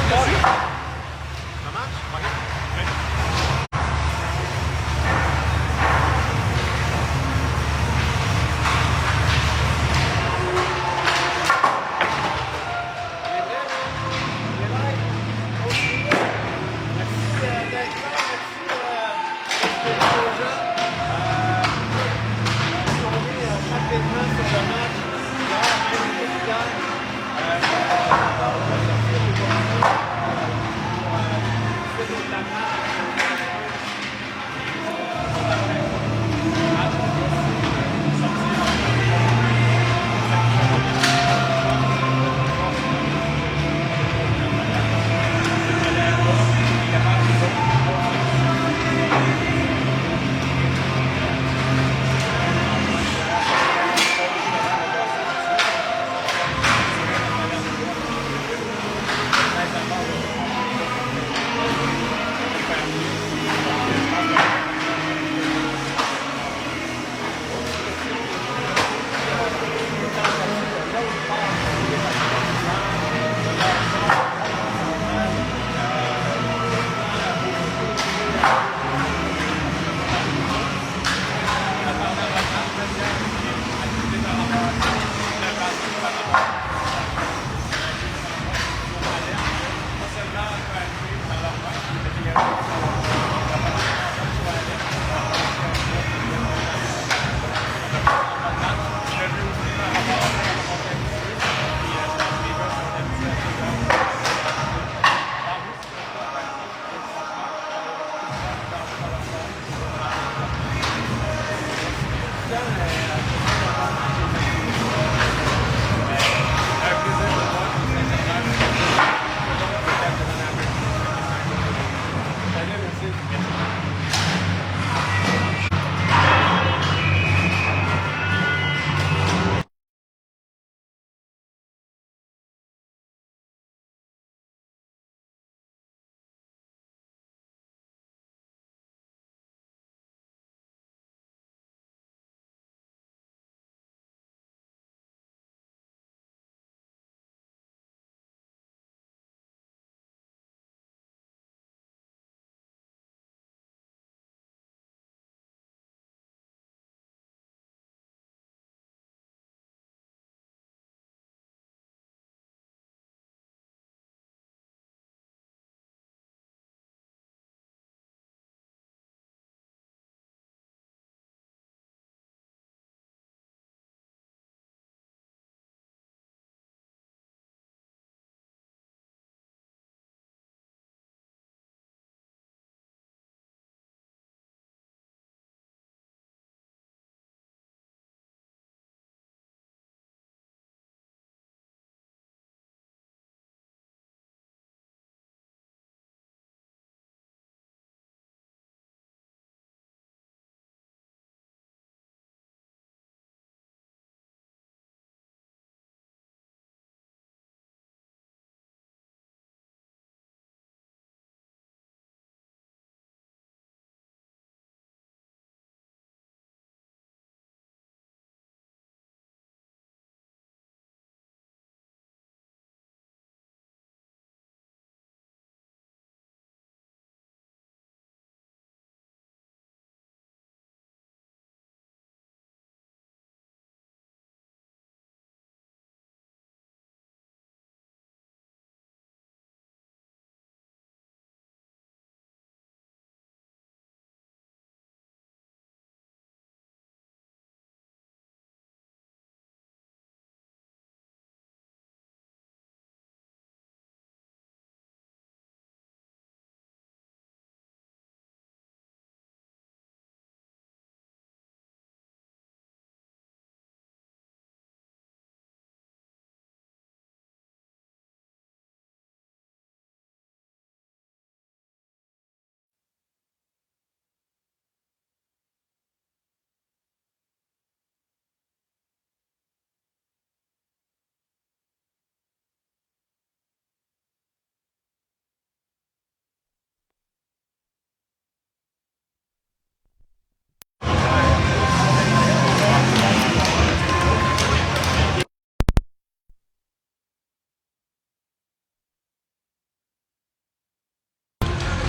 saute dessus. Ça marche? OK.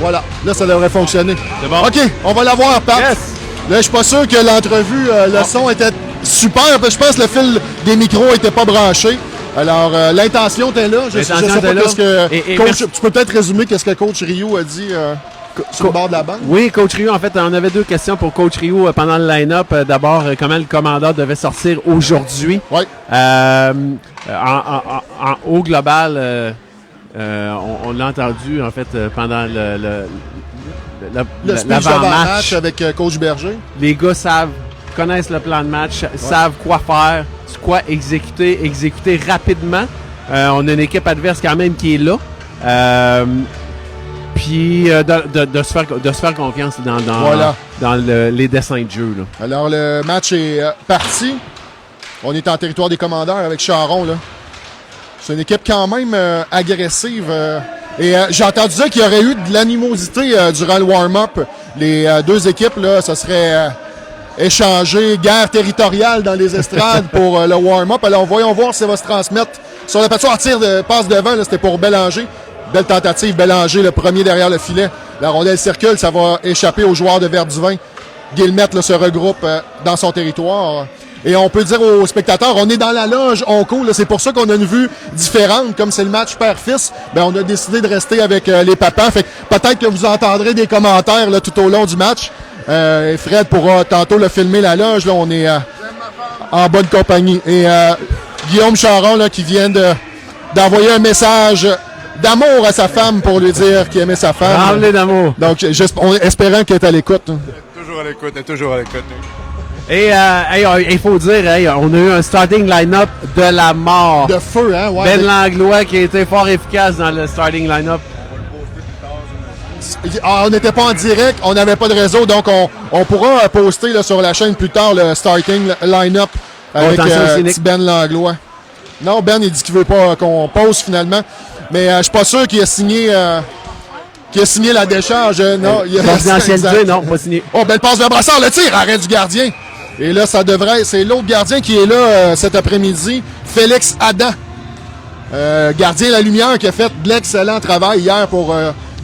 Voilà, là, ça devrait fonctionner. C'est bon. OK, on va l'avoir, Pat. Yes! Là, je suis pas sûr que l'entrevue, le son était super, parce que je pense que le fil des micros n'était pas branché. Alors, l'intention était là. Je sais pas qu'est-ce que... Coach, tu peux peut-être résumer qu'est-ce que Coach Rio a dit sur le bord de la bande? Oui, Coach Rio, en fait, on avait 2 questions pour Coach Rio pendant le line-up. D'abord, comment le commandeur devait sortir aujourd'hui. Oui. Au global, on l'a entendu, en fait, pendant le speech d'avant-match avec Coach Berger. Les gars connaissent le plan de match, savent quoi faire, quoi exécuter rapidement. On a une équipe adverse quand même qui est là. Puis de se faire confiance dans les dessins de jeu. Là. Alors, le match est parti. On est en territoire des commandeurs avec Charon. Là. C'est une équipe quand même agressive. Et j'ai entendu dire qu'il y aurait eu de l'animosité durant le warm-up. Les 2 équipes, là, ça serait échangé, guerre territoriale dans les estrades pour le warm-up. Alors, voyons voir si ça va se transmettre sur la patinoire. Tir de passe devant, là, c'était pour Bélanger. Belle tentative, Bélanger, le premier derrière le filet. La rondelle circule, ça va échapper aux joueurs de Verduvin. Guillemette là, se regroupe dans son territoire. Et on peut dire aux spectateurs, on est dans la loge, on coule. C'est pour ça qu'on a une vue différente. Comme c'est le match père-fils, ben on a décidé de rester avec les papas. Fait que peut-être que vous entendrez des commentaires là, tout au long du match. Et Fred pourra tantôt le filmer la loge. Là, on est en bonne compagnie. Et Guillaume Charon là, qui vient d'envoyer un message d'amour à sa femme pour lui dire qu'il aimait sa femme. Parlez d'amour. Donc, espérant qu'elle est à l'écoute. Toujours à l'écoute, toujours à l'écoute. Et il faut dire, on a eu un starting line-up de la mort. De feu, hein? Ouais, Ben Langlois qui a été fort efficace dans le starting line-up. On n'était pas en direct, on n'avait pas de réseau, donc on pourra poster là, sur la chaîne plus tard le starting line-up avec petit Ben Langlois. Non, Ben, il dit qu'il veut pas qu'on pose finalement, mais je suis pas sûr qu'il a signé la décharge. Non, confidentialité, non, pas signé. Oh, belle passe de Brassard, le tir, arrêt du gardien. Et là, c'est l'autre gardien qui est là cet après-midi, Félix Adam. Gardien de la lumière qui a fait de l'excellent travail hier pour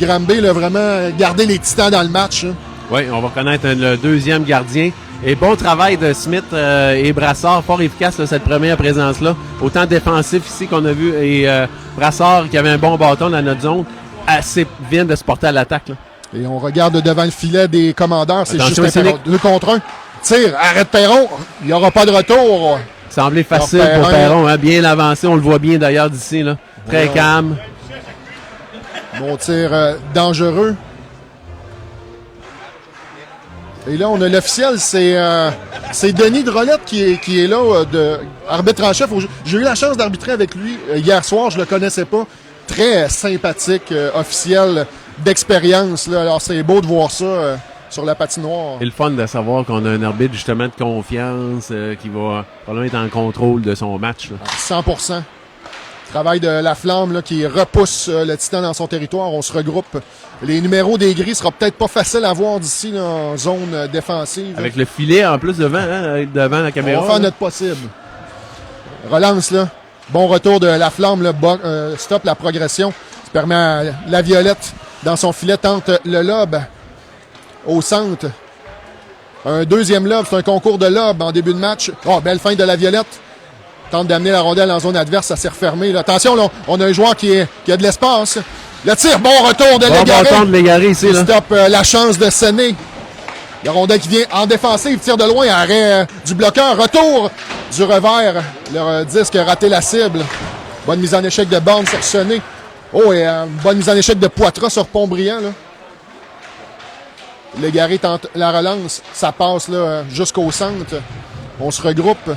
Granby, là, vraiment garder les Titans dans le match. Hein. Oui, on va connaître le deuxième gardien. Et bon travail de Smith et Brassard, fort efficace là, cette première présence-là. Autant défensif ici qu'on a vu, et Brassard qui avait un bon bâton dans notre zone, assez vient de se porter à l'attaque. Là. Et on regarde devant le filet des commandeurs, c'est attention, juste un 2 contre 1. Tire, arrête Perron, il n'y aura pas de retour. Semblait facile pour Perron, hein, bien avancé, on le voit bien d'ailleurs d'ici. Là. Très calme. Bon tir dangereux. Et là, on a l'officiel, c'est Denis Drolette qui est là, arbitre en chef. J'ai eu la chance d'arbitrer avec lui hier soir, je le connaissais pas. Très sympathique, officiel d'expérience. Alors, c'est beau de voir ça sur la patinoire. C'est le fun de savoir qu'on a un arbitre justement de confiance qui va probablement être en contrôle de son match. Là. 100%. Travail de la flamme là, qui repousse le Titan dans son territoire. On se regroupe. Les numéros des gris sera peut-être pas facile à voir d'ici là, en zone défensive. Avec le filet en plus devant la caméra. On va faire notre possible. Relance là. Bon retour de la flamme. Là, stop la progression. Ça permet à la Violette dans son filet tente le lob au centre. Un deuxième lob. C'est un concours de lob en début de match. Oh, belle fin de la Violette. Tente d'amener la rondelle en zone adverse, ça s'est refermé. Là. Attention, là, on a un joueur qui a de l'espace. Le tir, bon retour de Légaré. Bon retour de Légaré ici. Là. Stop la chance de Séné. La rondelle qui vient en défensive, tire de loin, arrêt du bloqueur. Retour du revers. Le disque a raté la cible. Bonne mise en échec de Borne sur Séné. Oh, et bonne mise en échec de Poitras sur Pont-Brillant. Légaré tente la relance. Ça passe là, jusqu'au centre. On se regroupe.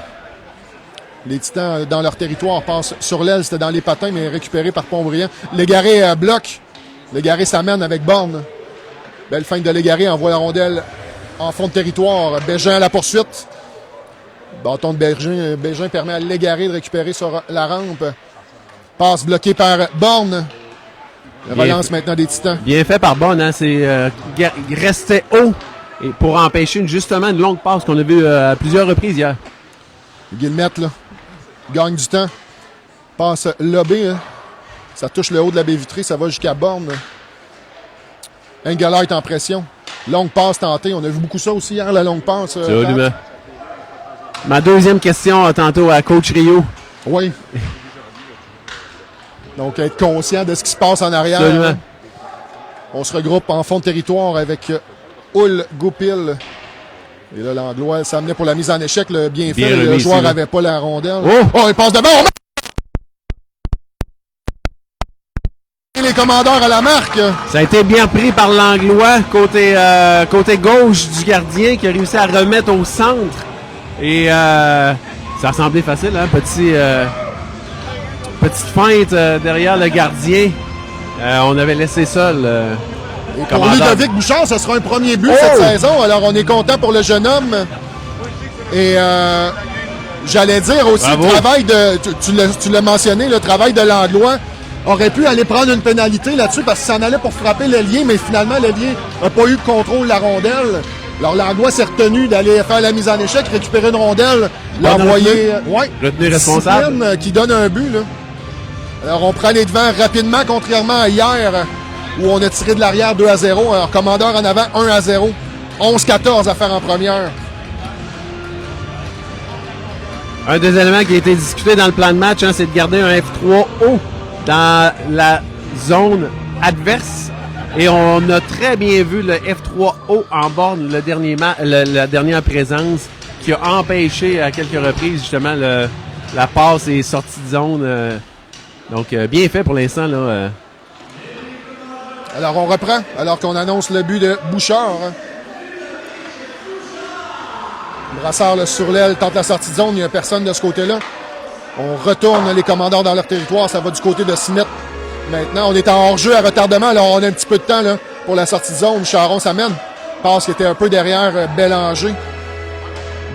Les Titans, dans leur territoire, passent sur l'aile. C'était dans les patins, mais récupéré par Pont-Brillant. Légaré bloque. Légaré s'amène avec Borne. Belle feinte de Légaré. Envoie la rondelle en fond de territoire. Bégin à la poursuite. Bâton de Bégin permet à Légaré de récupérer sur la rampe. Passe bloquée par Borne. Relance maintenant des Titans. Bien fait par Borne. Hein? C'est restait haut et pour empêcher justement une longue passe qu'on a vue à plusieurs reprises hier. Guillemette, là, gagne du temps. Passe lobé. Hein. Ça touche le haut de la baie vitrée. Ça va jusqu'à Borne. Engelhardt est en pression. Longue passe tentée. On a vu beaucoup ça aussi hier, la longue passe. Absolument. Ma deuxième question tantôt à Coach Rio. Oui. Donc, être conscient de ce qui se passe en arrière. Absolument. On se regroupe en fond de territoire avec Hull Goupil. Et là, l'Anglois s'amenait pour la mise en échec. Le bien fait, Bien le remis joueur ici, là. n'avait pas la rondelle. Oh! Il passe devant. Et les commandeurs à la marque. Ça a été bien pris par l'Anglois, côté gauche du gardien, qui a réussi à remettre au centre. Et ça a semblé facile, hein? Petite feinte derrière le gardien. On avait laissé seul. Et pour commandeur. Ludovic Bouchard, ce sera un premier but cette saison. Alors, on est content pour le jeune homme. Et j'allais dire aussi, Bravo. le travail de... Tu l'as mentionné, le travail de l'Anglois aurait pu aller prendre une pénalité là-dessus parce qu'il s'en allait pour frapper l'ailier, mais finalement, l'ailier n'a pas eu de contrôle de la rondelle. Alors, l'Anglois s'est retenu d'aller faire la mise en échec, récupérer une rondelle, l'envoyer... Retenu responsable. Discipline, qui donne un but, là. Alors, on prend les devants rapidement, contrairement à hier, où on a tiré de l'arrière 2-0. Alors, commandeur en avant, 1-0. 11-14 à faire en première. Un des éléments qui a été discuté dans le plan de match, hein, c'est de garder un F3 haut dans la zone adverse. Et on a très bien vu le F3 haut en borne, la dernière présence, qui a empêché à quelques reprises justement la passe et sortie de zone. Donc, bien fait pour l'instant, là. Alors, on reprend, alors qu'on annonce le but de Bouchard. Brassard, là, sur l'aile, tente la sortie de zone. Il n'y a personne de ce côté-là. On retourne les commandeurs dans leur territoire. Ça va du côté de Smith. Maintenant, on est en hors-jeu à retardement. Alors, on a un petit peu de temps là, pour la sortie de zone. Charon s'amène. Passe qui était un peu derrière Bélanger.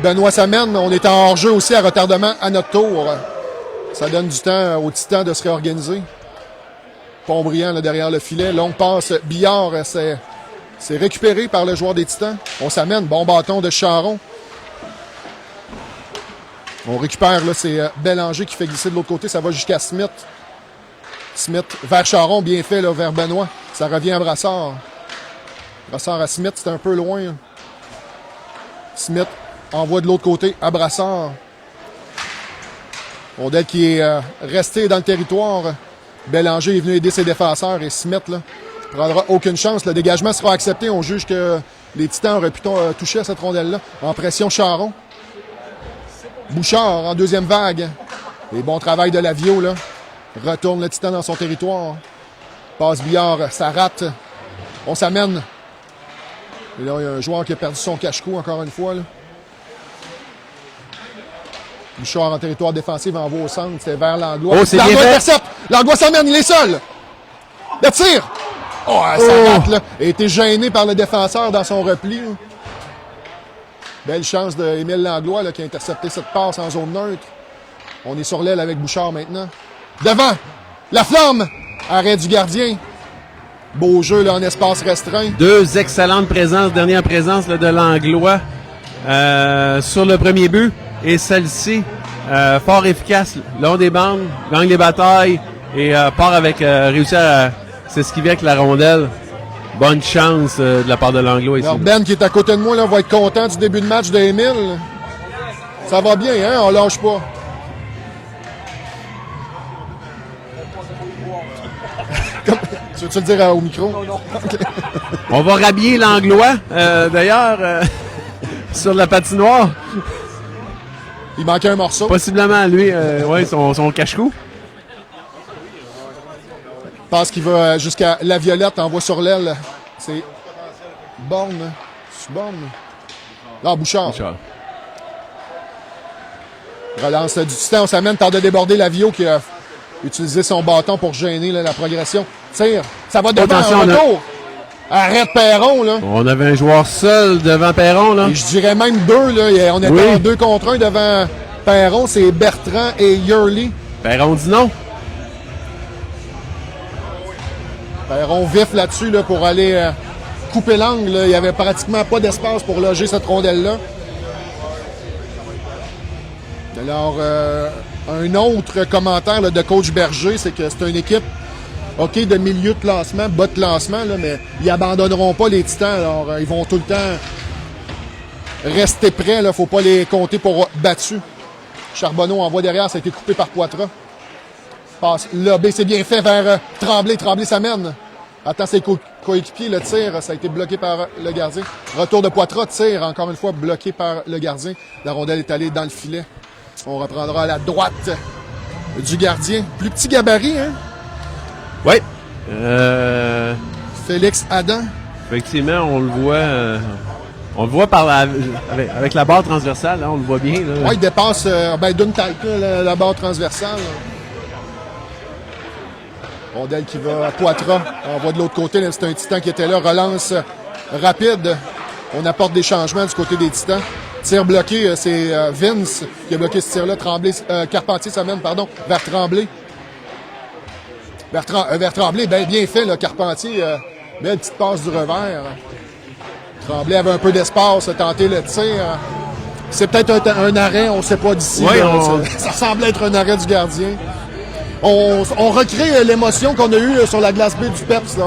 Benoît s'amène. On est en hors-jeu aussi à retardement à notre tour. Ça donne du temps aux Titans de se réorganiser. Pontbriand là, derrière le filet. Longue passe. Billard, c'est récupéré par le joueur des Titans. On s'amène. Bon bâton de Charon. On récupère, là, c'est Bélanger qui fait glisser de l'autre côté. Ça va jusqu'à Smith. Smith vers Charon, bien fait, là, vers Benoît. Ça revient à Brassard. Brassard à Smith, c'est un peu loin. Là. Smith envoie de l'autre côté à Brassard. Rondelle qui est resté dans le territoire. Bélanger est venu aider ses défenseurs et Smith là, prendra aucune chance. Le dégagement sera accepté. On juge que les Titans auraient pu toucher à cette rondelle-là. En pression, Charon. Bouchard en deuxième vague. Et bon travail de Lavio, là. Retourne le Titan dans son territoire. Passe Billard, ça rate. On s'amène. Et là, il y a un joueur qui a perdu son cache-cou encore une fois, là. Bouchard en territoire défensif envoie au centre. C'est vers l'Anglois. Oh, c'est L'Anglois bien fait. intercepte. L'Anglois s'amène, il est seul. Le tir. Oh, ça rate, là. Il a été gêné par le défenseur dans son repli, là. Belle chance d'Émile Langlois là, qui a intercepté cette passe en zone neutre. On est sur l'aile avec Bouchard maintenant. Devant! La flamme! Arrêt du gardien. Beau jeu là, en espace restreint. Deux excellentes présences, dernière présence là, de l'Anglois sur le premier but. Et celle-ci, fort efficace, long des bandes, gagne les batailles et part avec réussir à s'esquiver avec la rondelle. Bonne chance de la part de l'Anglois ici. Alors Ben qui est à côté de moi là, va être content du début de match d'Émile. Ça va bien, hein? On lâche pas. Tu veux-tu le dire au micro? Non. On va rhabiller l'Anglois, d'ailleurs, sur la patinoire. Il manquait un morceau. Possiblement, lui, ouais, son cache-cou. Passe qu'il va jusqu'à la Violette, envoie sur l'aile. C'est Borne. C'est Borne. Non, Bouchard. Relance du Titan, on s'amène, tente de déborder Lavio qui a utilisé son bâton pour gêner là, la progression. Tire, ça va devant, Attention, un retour. Arrête Perron, là. On avait un joueur seul devant Perron, là. Et je dirais même deux, là. On était Oui. en 2 contre 1 devant Perron, c'est Bertrand et Yurley. Perron dit non. Perron vif là-dessus là, pour aller couper l'angle. Il n'y avait pratiquement pas d'espace pour loger cette rondelle-là. Alors, un autre commentaire là, de coach Berger, c'est que c'est une équipe OK, de milieu de classement, bas de classement, là, mais ils abandonneront pas les Titans. Alors, ils vont tout le temps rester prêts. Il ne faut pas les compter pour battus. Charbonneau envoie derrière, ça a été coupé par Poitras. Passe lobé, c'est bien fait vers Tremblay. Tremblay, ça mène. Attends, ses coéquipiers, le tir, ça a été bloqué par le gardien. Retour de Poitras, tir, encore une fois, bloqué par le gardien. La rondelle est allée dans le filet. On reprendra à la droite du gardien. Plus petit gabarit, hein? Oui. Félix Adam. Effectivement, on le voit. On le voit avec la barre transversale, là, on le voit bien. Là. Ouais, il dépasse d'une tête, là, la barre transversale. Rondelle qui va à Poitras. On voit de l'autre côté, là, c'est un Titan qui était là. Relance rapide. On apporte des changements du côté des Titans. Tir bloqué, c'est Vince qui a bloqué ce tir-là. Carpentier s'amène, vers Tremblay. Vers Tremblay, bien fait, là, Carpentier. Belle petite passe du revers. Tremblay avait un peu d'espace, a tenté le tir. C'est peut-être un arrêt, on ne sait pas d'ici. Oui, ça semble être un arrêt du gardien. On recrée l'émotion qu'on a eue sur la glace B du PEPS, là,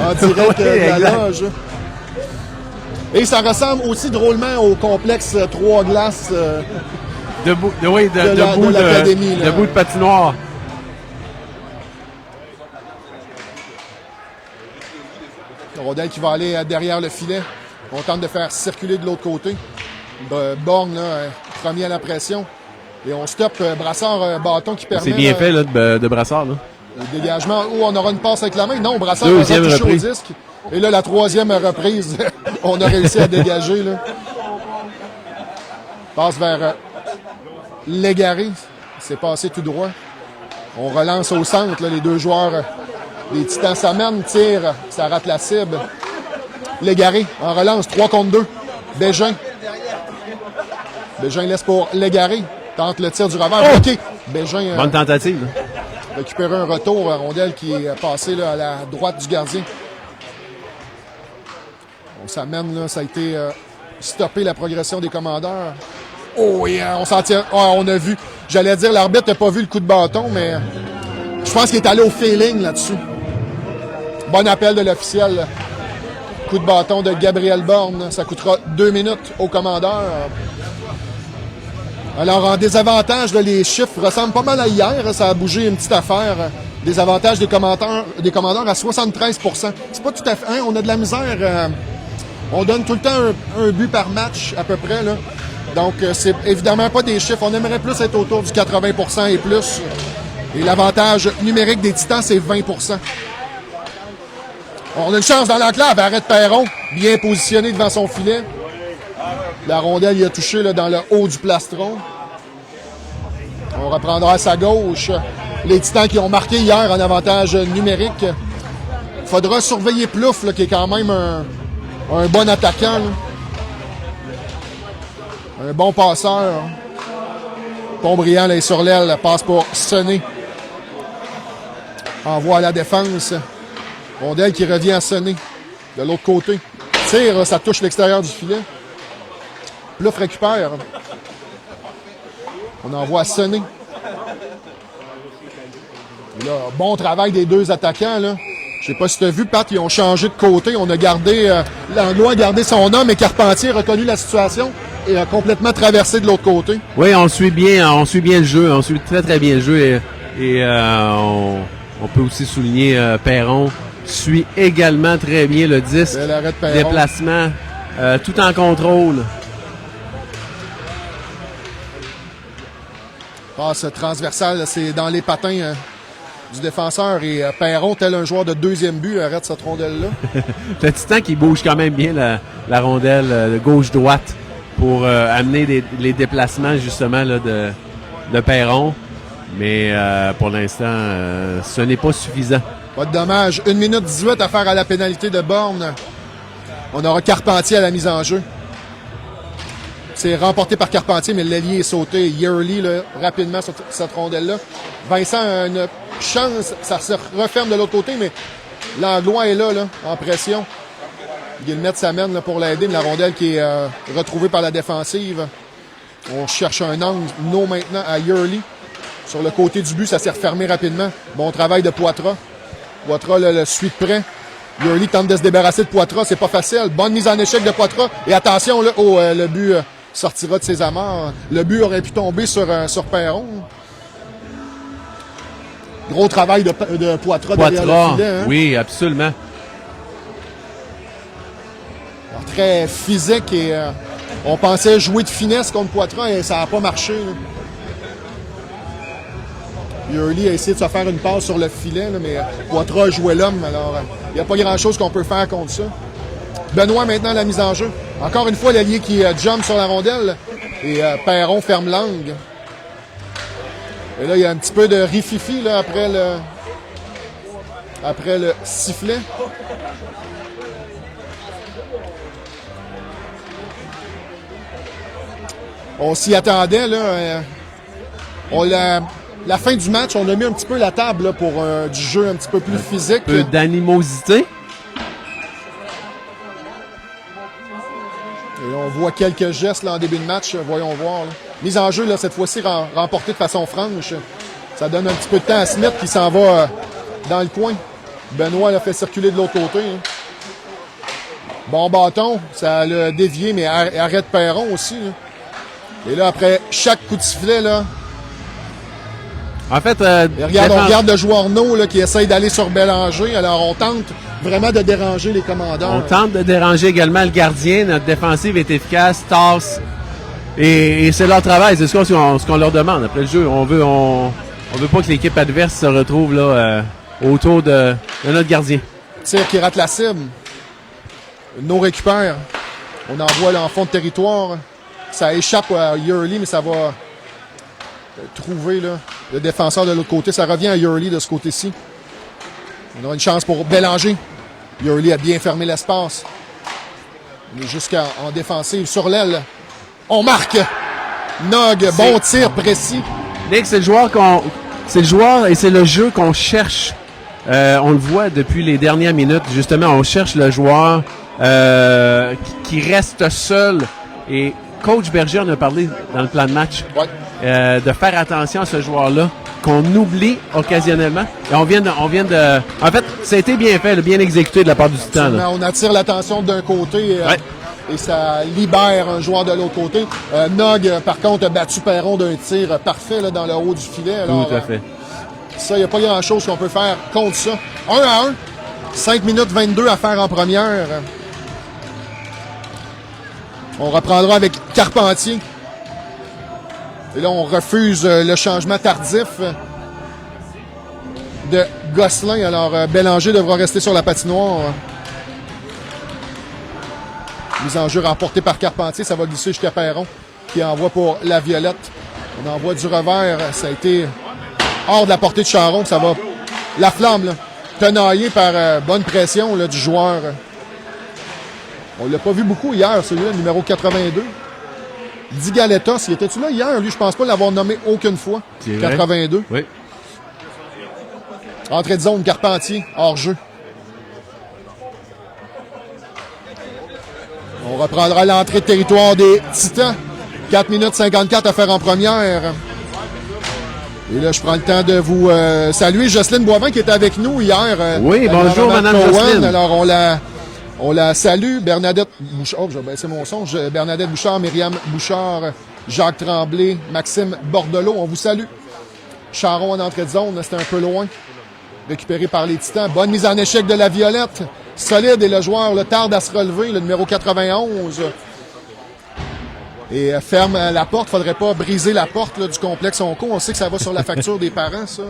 en direct de la loge. Et ça ressemble aussi drôlement au complexe 3 glaces debout de l'académie. Debout de patinoire. Rondelle qui va aller derrière le filet. On tente de faire circuler de l'autre côté. Borgne, là, premier à la pression. Et on stoppe Brassard, bâton qui permet... C'est bien fait là, de Brassard. Là. Le dégagement. Où on aura une passe avec la main. Non, Brassard Deuxième a touché reprise. au disque. Et là, la troisième reprise, on a réussi à dégager. Là. Passe vers Légaré. C'est passé tout droit. On relance au centre. Là, les deux joueurs des Titans s'amènent. Tire. Ça rate la cible. Légaré en relance. 3 contre 2. Bégin. Bégin laisse pour Légaré. Tente le tir du revers. OK. Bégin Bonne tentative. récupérer un retour. Rondelle qui est passé là, à la droite du gardien. On s'amène, là, ça a été stoppé la progression des commandeurs. Oh, yeah, on s'en tire. Oh, on a vu. J'allais dire, l'arbitre n'a pas vu le coup de bâton, mais je pense qu'il est allé au feeling là-dessus. Bon appel de l'officiel. Coup de bâton de Gabriel Borgne. Ça coûtera 2 minutes au commandeur. Alors, en désavantage, là, les chiffres ressemblent pas mal à hier. Ça a bougé une petite affaire. Désavantage des commandeurs à 73%. C'est pas tout à fait... Hein, on a de la misère... on donne tout le temps un but par match, à peu près. Là. Donc, c'est évidemment pas des chiffres. On aimerait plus être autour du 80% et plus. Et l'avantage numérique des Titans, c'est 20%. On a une chance dans l'enclave. Arrête Perron, bien positionné devant son filet. La rondelle y a touché là, dans le haut du plastron. On reprendra à sa gauche. Les Titans qui ont marqué hier en avantage numérique. Il faudra surveiller Plouffe, là, qui est quand même un bon attaquant. Là. Un bon passeur. Pontbriand là, est sur l'aile. Passe pour Sonné. Envoie à la défense. Rondelle qui revient à Sonné. De l'autre côté. Tire, ça touche l'extérieur du filet. Plouffe récupère. On envoie à Sonné. Et là, bon travail des deux attaquants. Là. Je sais pas si tu as vu, Pat, ils ont changé de côté. On a gardé... Langlois a gardé son homme et Carpentier a reconnu la situation et a complètement traversé de l'autre côté. Oui, on suit bien le jeu. On suit très, très bien le jeu. Et on peut aussi souligner Perron suit également très bien le disque. Déplacement, tout en contrôle. Passe transversale, c'est dans les patins du défenseur. Et Perron, tel un joueur de deuxième but, arrête cette rondelle-là. Le Titan qui bouge quand même bien la rondelle de gauche-droite pour amener les déplacements justement là, de Perron. Mais pour l'instant, ce n'est pas suffisant. Pas de dommage. 1 minute 18 à faire à la pénalité de Borgne. On aura Carpentier à la mise en jeu. C'est remporté par Carpentier, mais l'ailier est sauté. Yearly, là, rapidement sur cette rondelle-là. Vincent a une chance. Ça se referme de l'autre côté, mais Langlois est là, en pression. Guillemette s'amène pour l'aider, mais la rondelle qui est retrouvée par la défensive. On cherche un angle. No maintenant à Yearly. Sur le côté du but, ça s'est refermé rapidement. Bon travail de Poitras. Poitras le suit de près. Yurley tente de se débarrasser de Poitras, c'est pas facile. Bonne mise en échec de Poitras. Et attention, là, le but sortira de ses amarres. Le but aurait pu tomber sur Perron. Gros travail de Poitras derrière le filet. Hein? Oui, absolument. Alors, très physique et on pensait jouer de finesse contre Poitras et ça n'a pas marché. Là. Yurley a essayé de se faire une passe sur le filet, là, mais Poitras a joué l'homme. Alors, il n'y a pas grand-chose qu'on peut faire contre ça. Benoît, maintenant, la mise en jeu. Encore une fois, l'allié qui jump sur la rondelle. Et Perron ferme l'angle. Et là, il y a un petit peu de rififi là, après le sifflet. On s'y attendait, là. La fin du match, on a mis un petit peu la table là, pour du jeu un petit peu plus physique. Un peu d'animosité. Et on voit quelques gestes là, en début de match. Voyons voir. Là. Mise en jeu, là, cette fois-ci, remportée de façon franche. Ça donne un petit peu de temps à Smith qui s'en va dans le coin. Benoît l'a fait circuler de l'autre côté. Hein. Bon bâton, ça l'a dévié, mais arrête Perron aussi. Là. Et là, après chaque coup de sifflet, là, en fait, on regarde le joueur Arnaud là, qui essaye d'aller sur Bélanger. Alors, on tente vraiment de déranger les commandants. On tente de déranger également le gardien. Notre défensive est efficace, tasse. Et c'est leur travail. C'est ce qu'on leur demande. Après le jeu, on veut pas que l'équipe adverse se retrouve là, autour de notre gardien. Tir qui rate la cible. Nos récupère. On envoie là, en fond de territoire. Ça échappe à Yurley, mais ça va trouver là, le défenseur de l'autre côté. Ça revient à Yurley de ce côté-ci. On aura une chance pour Bélanger. Yurley a bien fermé l'espace. On est jusqu'en défensive. Sur l'aile, on marque. Nog, bon tir précis. Nick, c'est le joueur et c'est le jeu qu'on cherche. On le voit depuis les dernières minutes. Justement, on cherche le joueur qui reste seul. Et Coach Berger en a parlé dans le plan de match. Ouais. De faire attention à ce joueur-là, qu'on oublie occasionnellement. Et on vient de... En fait, ça a été bien fait, bien exécuté de la part du Titan. Là. On attire l'attention d'un côté et ça libère un joueur de l'autre côté. Nog, par contre, a battu Perron d'un tir parfait là, dans le haut du filet. Alors, tout à fait. Ça, il n'y a pas grand-chose qu'on peut faire contre ça. 1-1. 5 minutes 22 à faire en première. On reprendra avec Carpentier. Et là, on refuse le changement tardif de Gosselin. Alors, Bélanger devra rester sur la patinoire. Mise en jeu remportée par Carpentier. Ça va glisser jusqu'à Perron, qui envoie pour la Violette. On envoie du revers. Ça a été hors de la portée de Charon. Ça va... La flamme, là, tenaillée par bonne pression là, du joueur. On l'a pas vu beaucoup hier, celui-là, numéro 82. Di Galetas, il était-tu là hier? Lui, je pense pas l'avoir nommé aucune fois. 82. Oui. Entrée de zone, Carpentier, hors jeu. On reprendra l'entrée de territoire des Titans. 4 minutes 54 à faire en première. Et là, je prends le temps de vous saluer Jocelyne Boivin qui était avec nous hier. Oui, bonjour, Madame Jocelyne. Alors, on la salue. Bernadette Bouchard, oh, je vais baisser mon son. Bernadette Bouchard, Myriam Bouchard, Jacques Tremblay, Maxime Bordelot, on vous salue. Charon en entrée de zone, c'était un peu loin. Récupéré par les Titans. Bonne mise en échec de la Violette. Solide et le joueur le tarde à se relever, le numéro 91. Et ferme la porte. Faudrait pas briser la porte là, du complexe Onco. On sait que ça va sur la facture des parents, ça.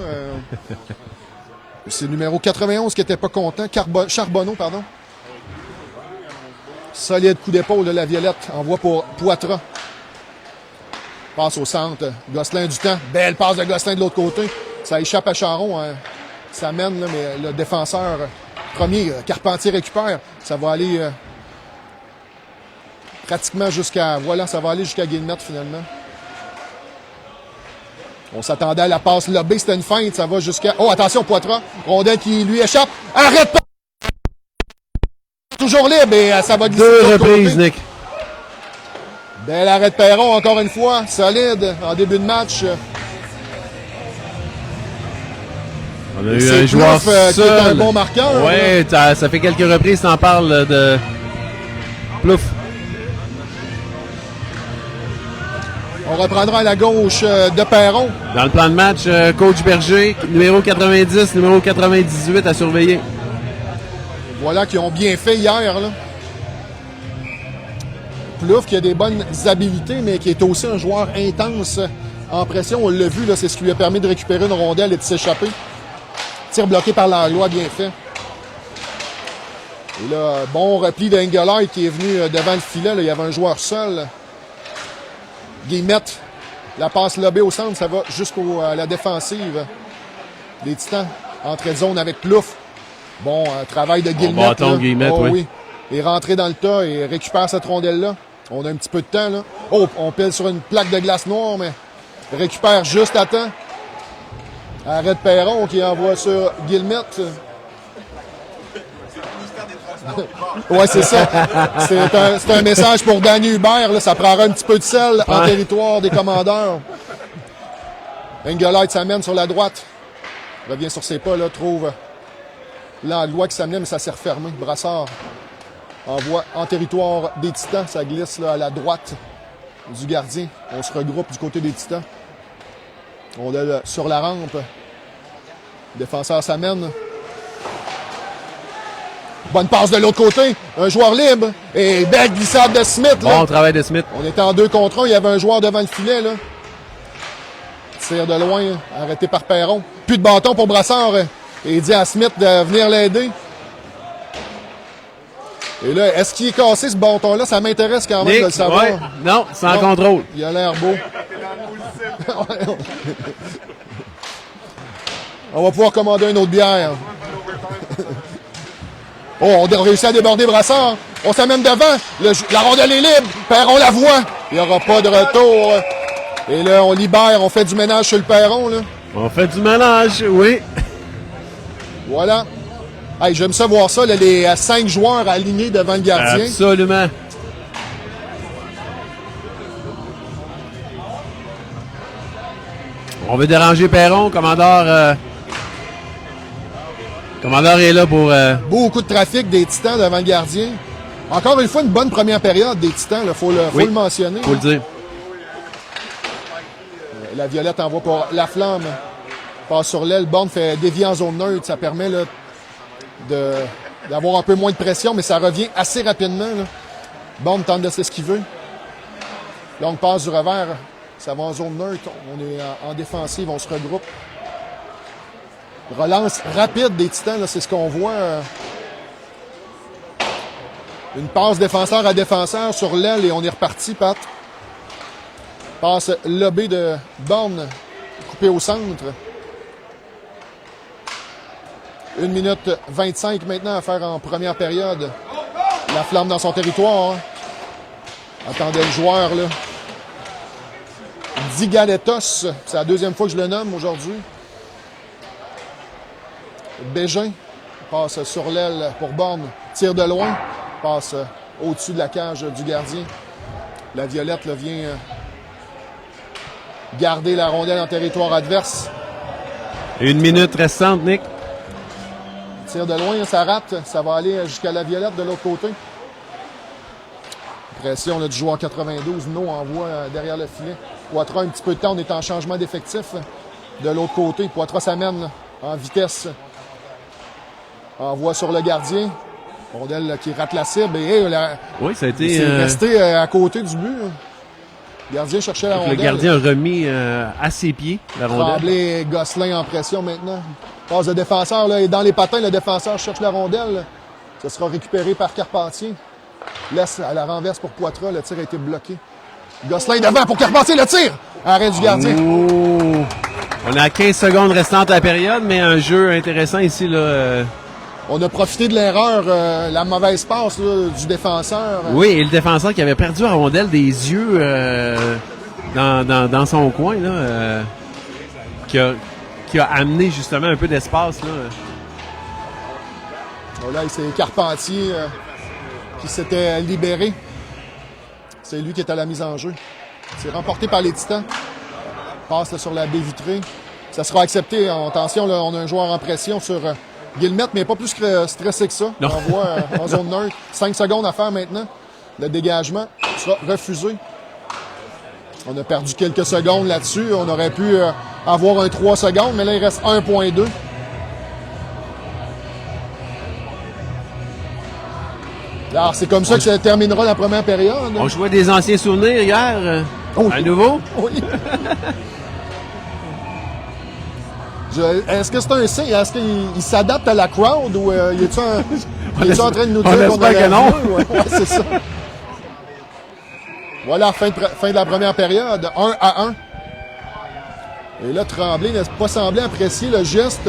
C'est le numéro 91 qui était pas content. Charbonneau, pardon. Solide coup d'épaule de la Violette. Envoie pour Poitras. Passe au centre. Gosselin du temps. Belle passe de Gosselin de l'autre côté. Ça échappe à Charon. Hein. Ça mène, là, mais le défenseur premier, Carpentier récupère. Ça va aller pratiquement jusqu'à... Voilà, ça va aller jusqu'à Guillemette finalement. On s'attendait à la passe lobée. C'était une feinte. Ça va jusqu'à... Oh, attention, Poitras. Rondelle qui lui échappe. Arrête pas! Toujours libre et ça va glisser. Deux reprises, Nick. Bel arrêt de Perron, encore une fois. Solide en début de match. On a eu C'est un joueur Plouffe, qui est un seul. bon marqueur. Oui, ça fait quelques reprises que t'en parles de Plouffe. On reprendra à la gauche de Perron. Dans le plan de match, coach Berger, numéro 90, numéro 98 à surveiller. Voilà qui ont bien fait hier. Là. Plouffe qui a des bonnes habilités, mais qui est aussi un joueur intense en pression. On l'a vu, là, c'est ce qui lui a permis de récupérer une rondelle et de s'échapper. Tir bloqué par Langlois, bien fait. Et là, bon repli d'Engelhardt qui est venu devant le filet. Là, il y avait un joueur seul. Guillemette, la passe lobée au centre, ça va jusqu'à la défensive des Titans. Entrée de zone avec Plouffe. Bon, travail de Guillemette. bâton, Guillemette, oui. Il est rentré dans le tas et récupère cette rondelle-là. On a un petit peu de temps, là. Oh, on pèle sur une plaque de glace noire, mais récupère juste à temps. Arrête Perron qui envoie sur Guillemette. Ouais, c'est ça. C'est un message pour Danny Hubert. Là. Ça prendra un petit peu de sel en territoire des commandeurs. Engelhardt s'amène sur la droite. Revient sur ses pas, là, trouve Langlois qui s'amène, mais ça s'est refermé. Brassard envoie en territoire des Titans. Ça glisse là, à la droite du gardien. On se regroupe du côté des Titans. On est là, sur la rampe. Le défenseur s'amène. Bonne passe de l'autre côté. Un joueur libre. Et belle glissade de Smith. Là. Bon travail de Smith. On était en 2 contre 1. Il y avait un joueur devant le filet. Là. Tire de loin. Arrêté par Perron. Plus de bâton pour Brassard. Et il dit à Smith de venir l'aider. Et là, est-ce qu'il est cassé ce bâton-là? Ça m'intéresse quand même Nick, de le savoir. ouais. Non, sans contrôle. Il a l'air beau. On va pouvoir commander une autre bière. Oh, on a réussi à déborder Brassard. On s'amène devant. La rondelle est libre. Perron la voit. Il n'y aura pas de retour. Et là, on libère. On fait du ménage sur le Perron. Là. On fait du ménage, oui. Voilà. Hey, j'aime ça voir ça. Là, les 5 joueurs alignés devant le gardien. Absolument. On veut déranger Perron. Commandeur est là pour... Beaucoup de trafic des Titans devant le gardien. Encore une fois, une bonne première période des Titans. Il faut le mentionner. Faut le dire. La Violette envoie pour la flamme. Passe sur l'aile. Borne fait dévier en zone neutre. Ça permet là, d'avoir un peu moins de pression, mais ça revient assez rapidement. Là. Borne tente de s'esquiver. Longue passe du revers. Ça va en zone neutre. On est en défensive. On se regroupe. Relance rapide des Titans, là, c'est ce qu'on voit. Une passe défenseur à défenseur sur l'aile et on est reparti, Pat. Passe lobée de Borne, coupé au centre. 1 minute 25 maintenant à faire en première période. La flamme dans son territoire. Attendez le joueur, là. Digaletos, c'est la 2e fois que je le nomme aujourd'hui. Bégin passe sur l'aile pour Borne. Tire de loin. Passe au-dessus de la cage du gardien. La Violette là, vient garder la rondelle en territoire adverse. 1 minute restante, Nick. Tire de loin, ça rate. Ça va aller jusqu'à la Violette de l'autre côté. Pression là, du joueur 92. No envoie derrière le filet. Poitras un petit peu de temps. On est en changement d'effectif de l'autre côté. Poitras s'amène en vitesse. Envoie sur le gardien. Rondelle là, qui rate la cible. Et Oui, ça a été... c'est resté à côté du but. Le gardien cherchait la rondelle. Le gardien a remis à ses pieds la rondelle. Tremblay et Gosselin en pression maintenant. Passe de défenseur. Là, et dans les patins, le défenseur cherche la rondelle. Ça sera récupéré par Carpentier. Laisse à la renverse pour Poitras. Le tir a été bloqué. Gosselin devant pour Carpentier. Le tir! Arrêt du gardien. Oh. On a 15 secondes restantes à la période, mais un jeu intéressant ici. Là, On a profité de l'erreur, la mauvaise passe là, du défenseur. Oui, et le défenseur qui avait perdu la rondelle des yeux dans son coin, là, qui a amené justement un peu d'espace. Là. Là, c'est Carpentier qui s'était libéré. C'est lui qui est à la mise en jeu. C'est remporté par les Titans. Passe là, sur la baie vitrée. ça sera accepté. Attention, là, on a un joueur en pression sur Guillemette, mais pas plus stressé que ça. Non. On voit en zone neutre. 5 secondes à faire maintenant. Le dégagement sera refusé. On a perdu quelques secondes là-dessus. On aurait pu avoir un 3 secondes, mais là, il reste 1.2. Alors, c'est comme ça que ça terminera la première période. On jouait des anciens souvenirs hier. Oh. À nouveau? Oui. Est-ce que c'est un signe? Est-ce qu'il s'adapte à la crowd ou il est-tu en train de nous dire qu'on a espère que non. Ouais, c'est ça. Voilà, fin de la première période, 1-1. Et là, Tremblay n'a pas semblé apprécier le geste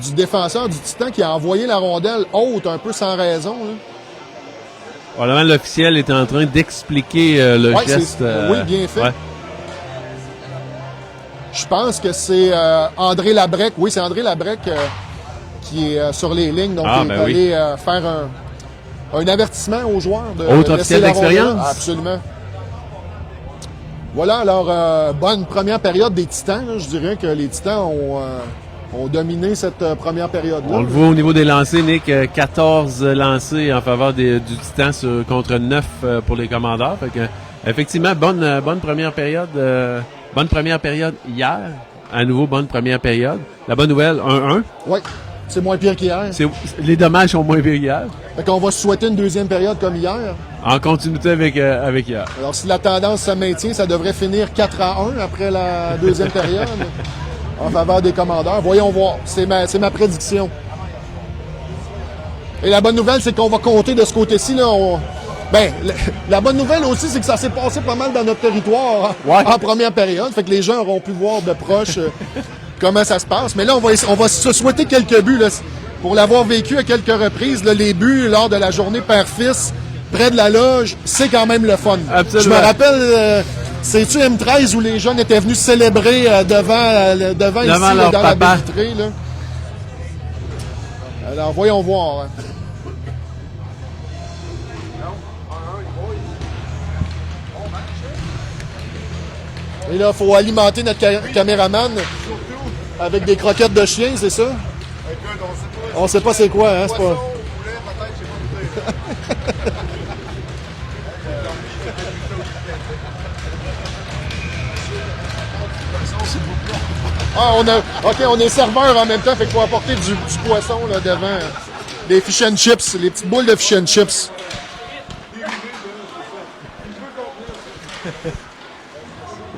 du défenseur du Titan qui a envoyé la rondelle haute un peu sans raison. Là. Probablement, l'officiel est en train d'expliquer le Ouais, geste. oui, bien fait. Ouais. Je pense que c'est André Labrec. Oui, c'est André Labrec qui est sur les lignes. Donc, il est allé faire un avertissement aux joueurs. Autre officiel d'expérience? Absolument. Voilà, alors, bonne première période des Titans. Là. Je dirais que les Titans ont dominé cette première période-là. On le voit au niveau des lancers, Nick, 14 lancers en faveur du Titan contre 9 pour les Commandeurs. Fait que, effectivement, bonne première période. Bonne première période hier. À nouveau, bonne première période. La bonne nouvelle, 1-1. Oui, c'est moins pire qu'hier. Les dommages sont moins pires qu'hier. Fait qu'on va se souhaiter une deuxième période comme hier. En continuité avec hier. Alors, si la tendance se maintient, ça devrait finir 4-1 après la deuxième période en faveur des Commandeurs. Voyons voir. C'est ma prédiction. Et la bonne nouvelle, c'est qu'on va compter de ce côté-ci. Là, la bonne nouvelle aussi, c'est que ça s'est passé pas mal dans notre territoire en première période. Fait que les gens auront pu voir de proche comment ça se passe. Mais là, on va se souhaiter quelques buts. Là, pour l'avoir vécu à quelques reprises, là, les buts lors de la journée père-fils, près de la loge, c'est quand même le fun. Absolument. Je me rappelle, c'est-tu M13 où les jeunes étaient venus célébrer devant ici, leur dans papa. la baie vitrée. Là. Alors, voyons voir. Hein. Et là, il faut alimenter notre caméraman avec des croquettes de chien, c'est ça? On sait pas c'est quoi, hein? C'est pas... on est serveur en même temps, fait qu'il faut apporter du poisson là, devant. Des fish and chips, les petites boules de fish and chips.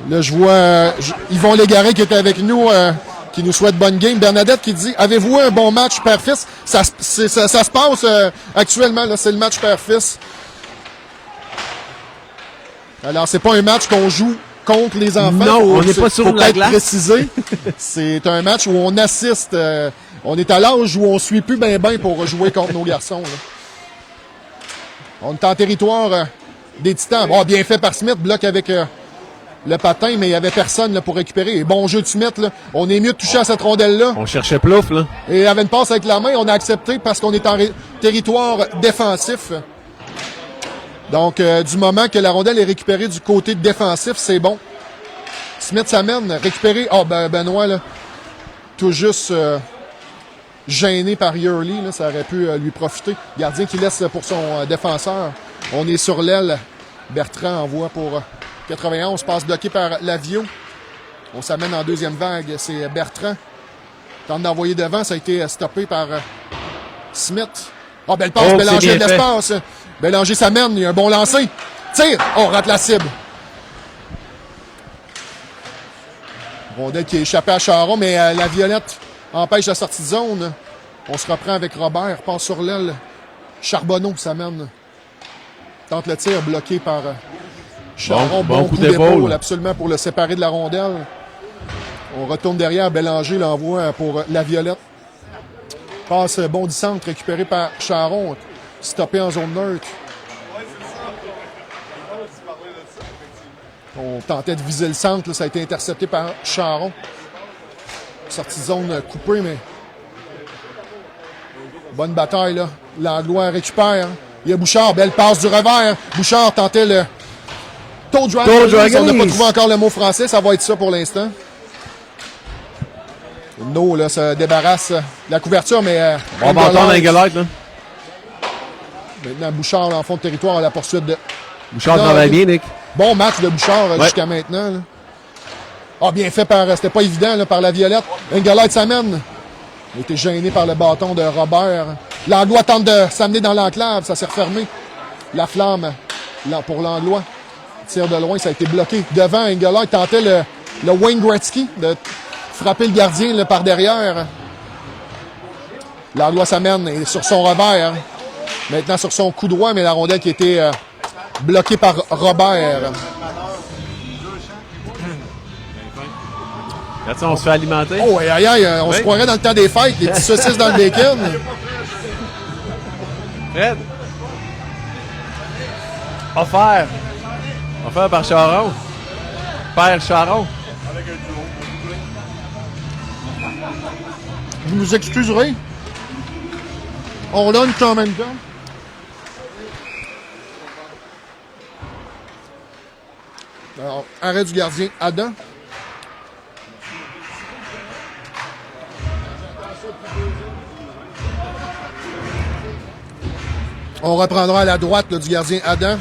Là, je vois Yvon Légaré qui était avec nous, qui nous souhaite bonne game. Bernadette qui dit, avez-vous un bon match père-fils? Ça se passe actuellement, là, c'est le match père-fils. Alors, c'est pas un match qu'on joue contre les enfants. Non, on n'est pas sur la glace. Préciser. C'est un match où on assiste. On est à l'âge où on suit plus ben pour jouer contre nos garçons. Là. On est en territoire des Titans. Bon, bien fait par Smith, bloc avec... le patin, mais il n'y avait personne là, pour récupérer. Et bon jeu de Smith, là. On est mieux de toucher à cette rondelle-là. On cherchait Plouf, là. Et il avait une passe avec la main, on a accepté parce qu'on est en territoire défensif. Donc, du moment que la rondelle est récupérée du côté défensif, c'est bon. Smith s'amène, récupéré. Benoît, là, tout juste gêné par Yurley, là, ça aurait pu lui profiter. Gardien qui laisse pour son défenseur. On est sur l'aile. Bertrand envoie pour... 91, passe bloqué par Lavio. On s'amène en deuxième vague. C'est Bertrand. Tente d'envoyer devant. Ça a été stoppé par Smith. Belle passe. Bélanger de l'espace. Bélanger s'amène. Il y a un bon lancer. Tire. Rate la cible. Rondelle qui est échappée à Charon, mais la violette empêche la sortie de zone. On se reprend avec Robert. Passe sur l'aile. Charbonneau s'amène. Tente le tir. Bloqué par... Charon, bon coup d'épaule, absolument, pour le séparer de la rondelle. On retourne derrière, Bélanger l'envoie pour la violette. Passe bondissante, récupérée par Charon, stoppé en zone neutre. On tentait de viser le centre, là, ça a été intercepté par Charon. Sortie de zone coupée, mais... Bonne bataille, là. Langlois récupère. Il y a Bouchard, belle passe du revers. Bouchard tentait le... Toe Drag. On n'a pas trouvé encore le mot français, ça va être ça pour l'instant. No, là, se débarrasse de la couverture, mais... Bon bâton d'Engelhardt, là. Maintenant, Bouchard, là, en fond de territoire, à la poursuite de... Bouchard Non, travaille bien, Nick. Bon match de Bouchard Ouais. jusqu'à maintenant. Là. Ah, bien fait par... C'était pas évident là, par la Violette. Engelhardt s'amène. Il a été gêné par le bâton de Robert. Langlois tente de s'amener dans l'enclave. Ça s'est refermé. La flamme là, pour Langlois. Tire de loin, ça a été bloqué. Devant, Engelhardt tentait le Wayne Gretzky de frapper le gardien là, par derrière. Langlois s'amène et sur son revers. Maintenant sur son coup droit, mais la rondelle qui a été bloquée par Robert. Là, on se fait alimenter. Oh, aïe, aïe, aïe, on se croirait dans le temps des fêtes, les petits saucisses dans le bacon. Fred. Offert. Offert par Charon. Père Charon. Vous nous excuserez. On lunch en même temps. Alors, arrêt du gardien Adam. On reprendra à la droite là, du gardien Adam.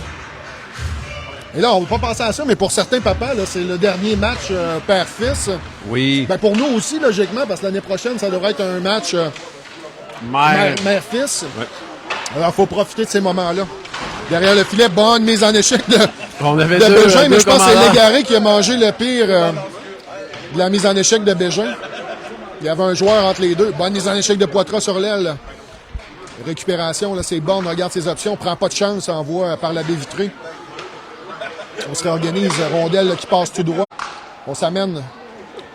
Et là, on ne va pas penser à ça, mais pour certains papas, là, c'est le dernier match père-fils. Oui. Ben, pour nous aussi, logiquement, parce que l'année prochaine, ça devrait être un match Mère. mère-fils. Ouais. Alors, il faut profiter de ces moments-là. Derrière le filet, bonne mise en échec de On avait Bégin, mais deux je pense que c'est commandants. Légaré qui a mangé le pire de la mise en échec de Bégin. Il y avait un joueur entre les deux. Bonne mise en échec de Poitras sur l'aile. Récupération, là, c'est bon, regarde ses options, prend pas de chance, envoie par la baie vitrée. On se réorganise, rondelle là, qui passe tout droit. On s'amène.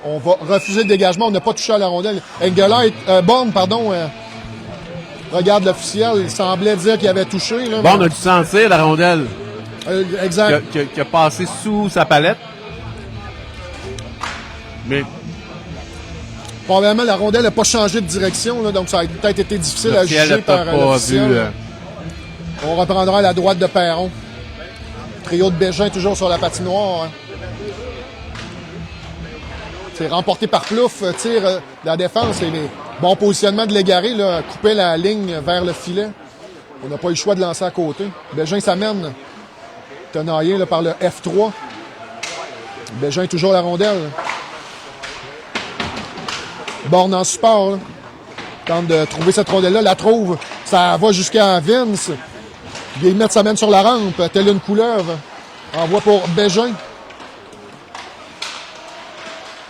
On va refuser le dégagement, on n'a pas touché à la rondelle. Engelhardt, Born, pardon, regarde l'officiel, il semblait dire qu'il avait touché. Là, Bon, on mais- a dû sentir la rondelle exact. qui a passé sous sa palette. Mais Probablement, la rondelle n'a pas changé de direction, là, donc ça a peut-être été difficile à l'officiel juger n'a par pas vu. l'officiel. On reprendra à la droite de Perron. Trio de Bégin toujours sur la patinoire. Hein. C'est remporté par Plouffe, tire de la défense et les bons positionnements de Légaré, là, couper la ligne vers le filet. On n'a pas eu le choix de lancer à côté. Bégin s'amène. Tenaillé là, par le F3. Bégin toujours la rondelle. Borne en support. Là. Tente de trouver cette rondelle-là, la trouve. Ça va jusqu'à Vince. Guillemette s'amène sur la rampe, telle une couleuvre. Envoie pour Bégin.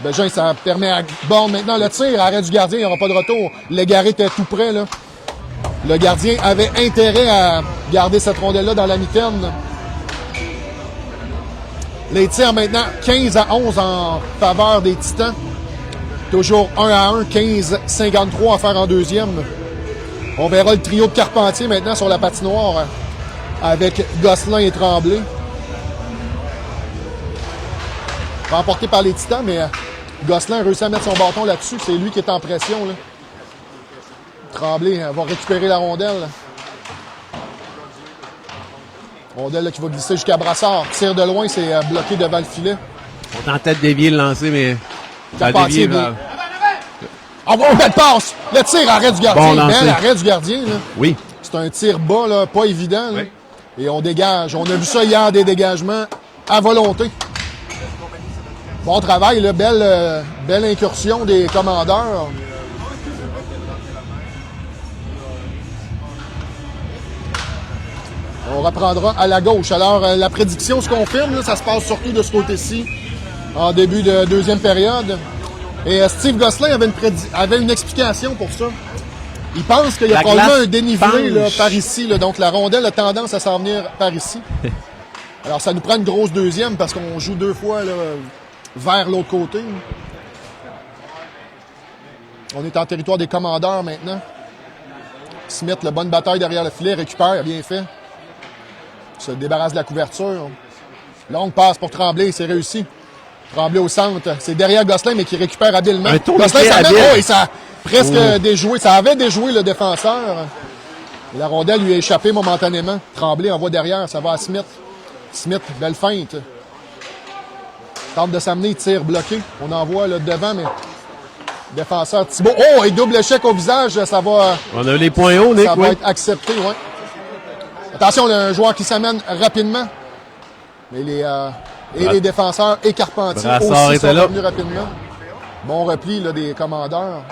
Bégin, ça permet à Borne maintenant le tir. Arrêt du gardien, il n'y aura pas de retour. Légaré était tout près. Là. Le gardien avait intérêt à garder cette rondelle-là dans la mitaine. Les tirs maintenant 15-11 en faveur des Titans. Toujours 1-1, 15-53 à faire en deuxième. On verra le trio de Carpentier maintenant sur la patinoire avec Gosselin et Tremblay. Remporté par les Titans, mais Gosselin a réussi à mettre son bâton là-dessus. C'est lui qui est en pression. Là. Tremblay va récupérer la rondelle. Rondelle là, qui va glisser jusqu'à Brassard. Tire de loin, c'est bloqué devant le filet. on tentait de dévier le lancer, mais ça a Carpentier, dévié. bien. Ah bon, belle passe! Le tir, arrêt du gardien. Bon lancer. Belle arrêt du gardien. Là. Oui. C'est un tir bas, là, pas évident. Là. Oui. Et on dégage. On a vu ça hier, des dégagements à volonté. Bon travail, là, belle incursion des commandeurs. On reprendra à la gauche. Alors, la prédiction se confirme. Là, ça se passe surtout de ce côté-ci, en début de deuxième période. Et Steve Gosselin avait une explication pour ça. Il pense qu'il y a La probablement glace un dénivelé là, penche. par ici. Là, donc, la rondelle a tendance à s'en venir par ici. Alors, ça nous prend une grosse deuxième parce qu'on joue deux fois là, vers l'autre côté. On est en territoire des commandeurs maintenant. Smith, la bonne bataille derrière le filet, récupère, bien fait. Se débarrasse de la couverture. Longue passe pour Tremblay, c'est réussi. Tremblay au centre. C'est derrière Gosselin, mais qui récupère habilement. Un tour Gosselin, de pied ça habile. oh, et ça a presque déjoué. Ça avait déjoué le défenseur. La rondelle lui a échappé momentanément. Tremblay envoie derrière, ça va à Smith. Smith, belle feinte. Tente de s'amener, tire bloqué. On envoie là devant, mais Défenseur Thibault. Oh, et double échec au visage, ça va, On a eu les points hauts, Nick. ça va Oui. être accepté, ouais. Attention, il y a un joueur qui s'amène rapidement. Mais les défenseurs et Carpentier Brassard aussi était sont là. revenus rapidement. Bon repli là, des commandeurs.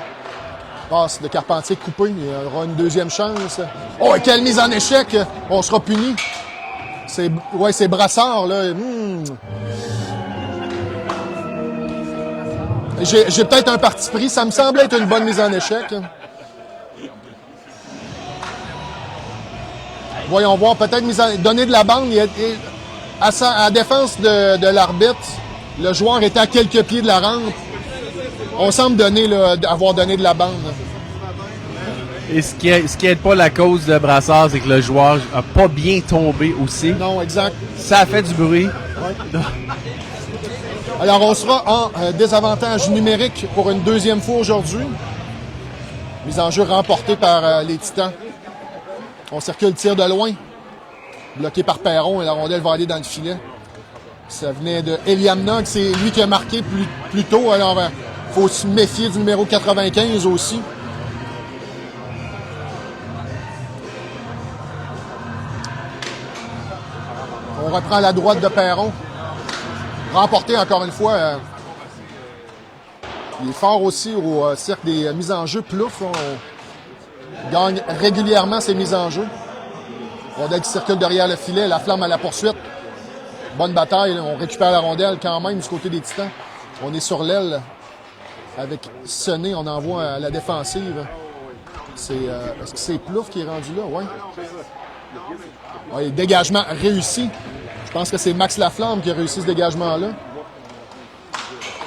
Passe de Carpentier coupé. Il y aura une deuxième chance. Oh, et quelle mise en échec! On sera puni. C'est Brassard, là. J'ai peut-être un parti pris. Ça me semble être une bonne mise en échec. Voyons voir. Peut-être donner de la bande. À la défense de l'arbitre, le joueur était à quelques pieds de la rampe. On semble avoir donné de la bande. Et ce qui aide pas la cause de Brassard, c'est que le joueur a pas bien tombé aussi. Non, exact. Ça a fait du bruit. Alors, on sera en désavantage numérique pour une deuxième fois aujourd'hui. Mise en jeu remportée par les Titans. On circule tir de loin. Bloqué par Perron et la rondelle va aller dans le filet. Ça venait de Eliam Nog. C'est lui qui a marqué plus tôt. Alors, il faut se méfier du numéro 95 aussi. On reprend à la droite de Perron. Remporté encore une fois. Il est fort aussi au cercle des mises en jeu. Plouf, on gagne régulièrement ces mises en jeu. Rondelle qui circule derrière le filet. La Flamme à la poursuite. Bonne bataille. On récupère la rondelle quand même du côté des Titans. On est sur l'aile avec Sonné. On envoie à la défensive. Est-ce que c'est Plouf qui est rendu là? Oui. Ouais, dégagement réussi. Je pense que c'est Max Laflamme qui a réussi ce dégagement-là.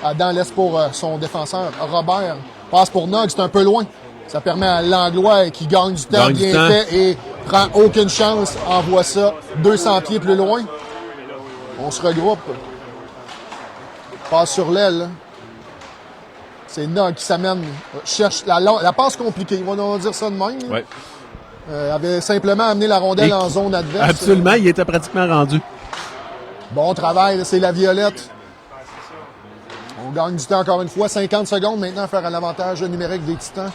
Adam laisse pour son défenseur Robert. Passe pour Nog, c'est un peu loin. Ça permet à Langlois qui gagne du temps, bien fait, et prend aucune chance. Envoie ça 200 pieds plus loin. On se regroupe. Passe sur l'aile. C'est Nog qui s'amène. Cherche la passe compliquée. On va dire ça de même. Ouais. Avait simplement amené la rondelle en zone adverse. Absolument, il était pratiquement rendu. Bon travail, là, c'est la violette. On gagne du temps encore une fois. 50 secondes maintenant à faire l'avantage numérique des Titans.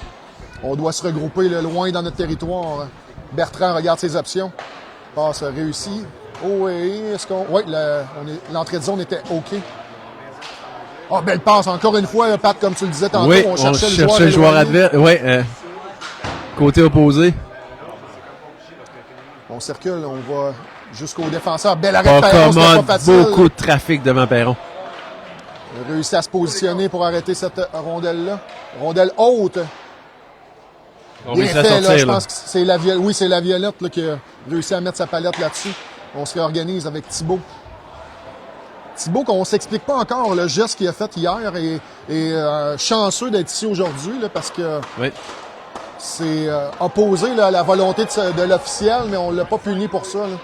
On doit se regrouper là, loin dans notre territoire. Bertrand regarde ses options. Passe réussi. Oh oui, est-ce qu'on... Oui, l'entrée de zone était OK. Oh, belle passe. Encore une fois, Pat, comme tu le disais tantôt, Oui, on cherchait le joueur adverse. Oui, côté opposé. On circule, on va jusqu'au défenseur. Bel arrêt de On Perron, c'était commande pas facile. beaucoup de trafic devant Perron. Il a réussi à se positionner pour arrêter cette rondelle-là. Rondelle haute. On Bien réussit à fait, sortir. là, je Là. pense que c'est la violette. Oui, c'est la violette là, qui a réussi à mettre sa palette là-dessus. On se réorganise avec Thibault. Thibault, qu'on ne s'explique pas encore le geste qu'il a fait hier et chanceux d'être ici aujourd'hui là, parce que Oui. c'est opposé là, à la volonté de l'officiel, mais on ne l'a pas puni pour ça. Là.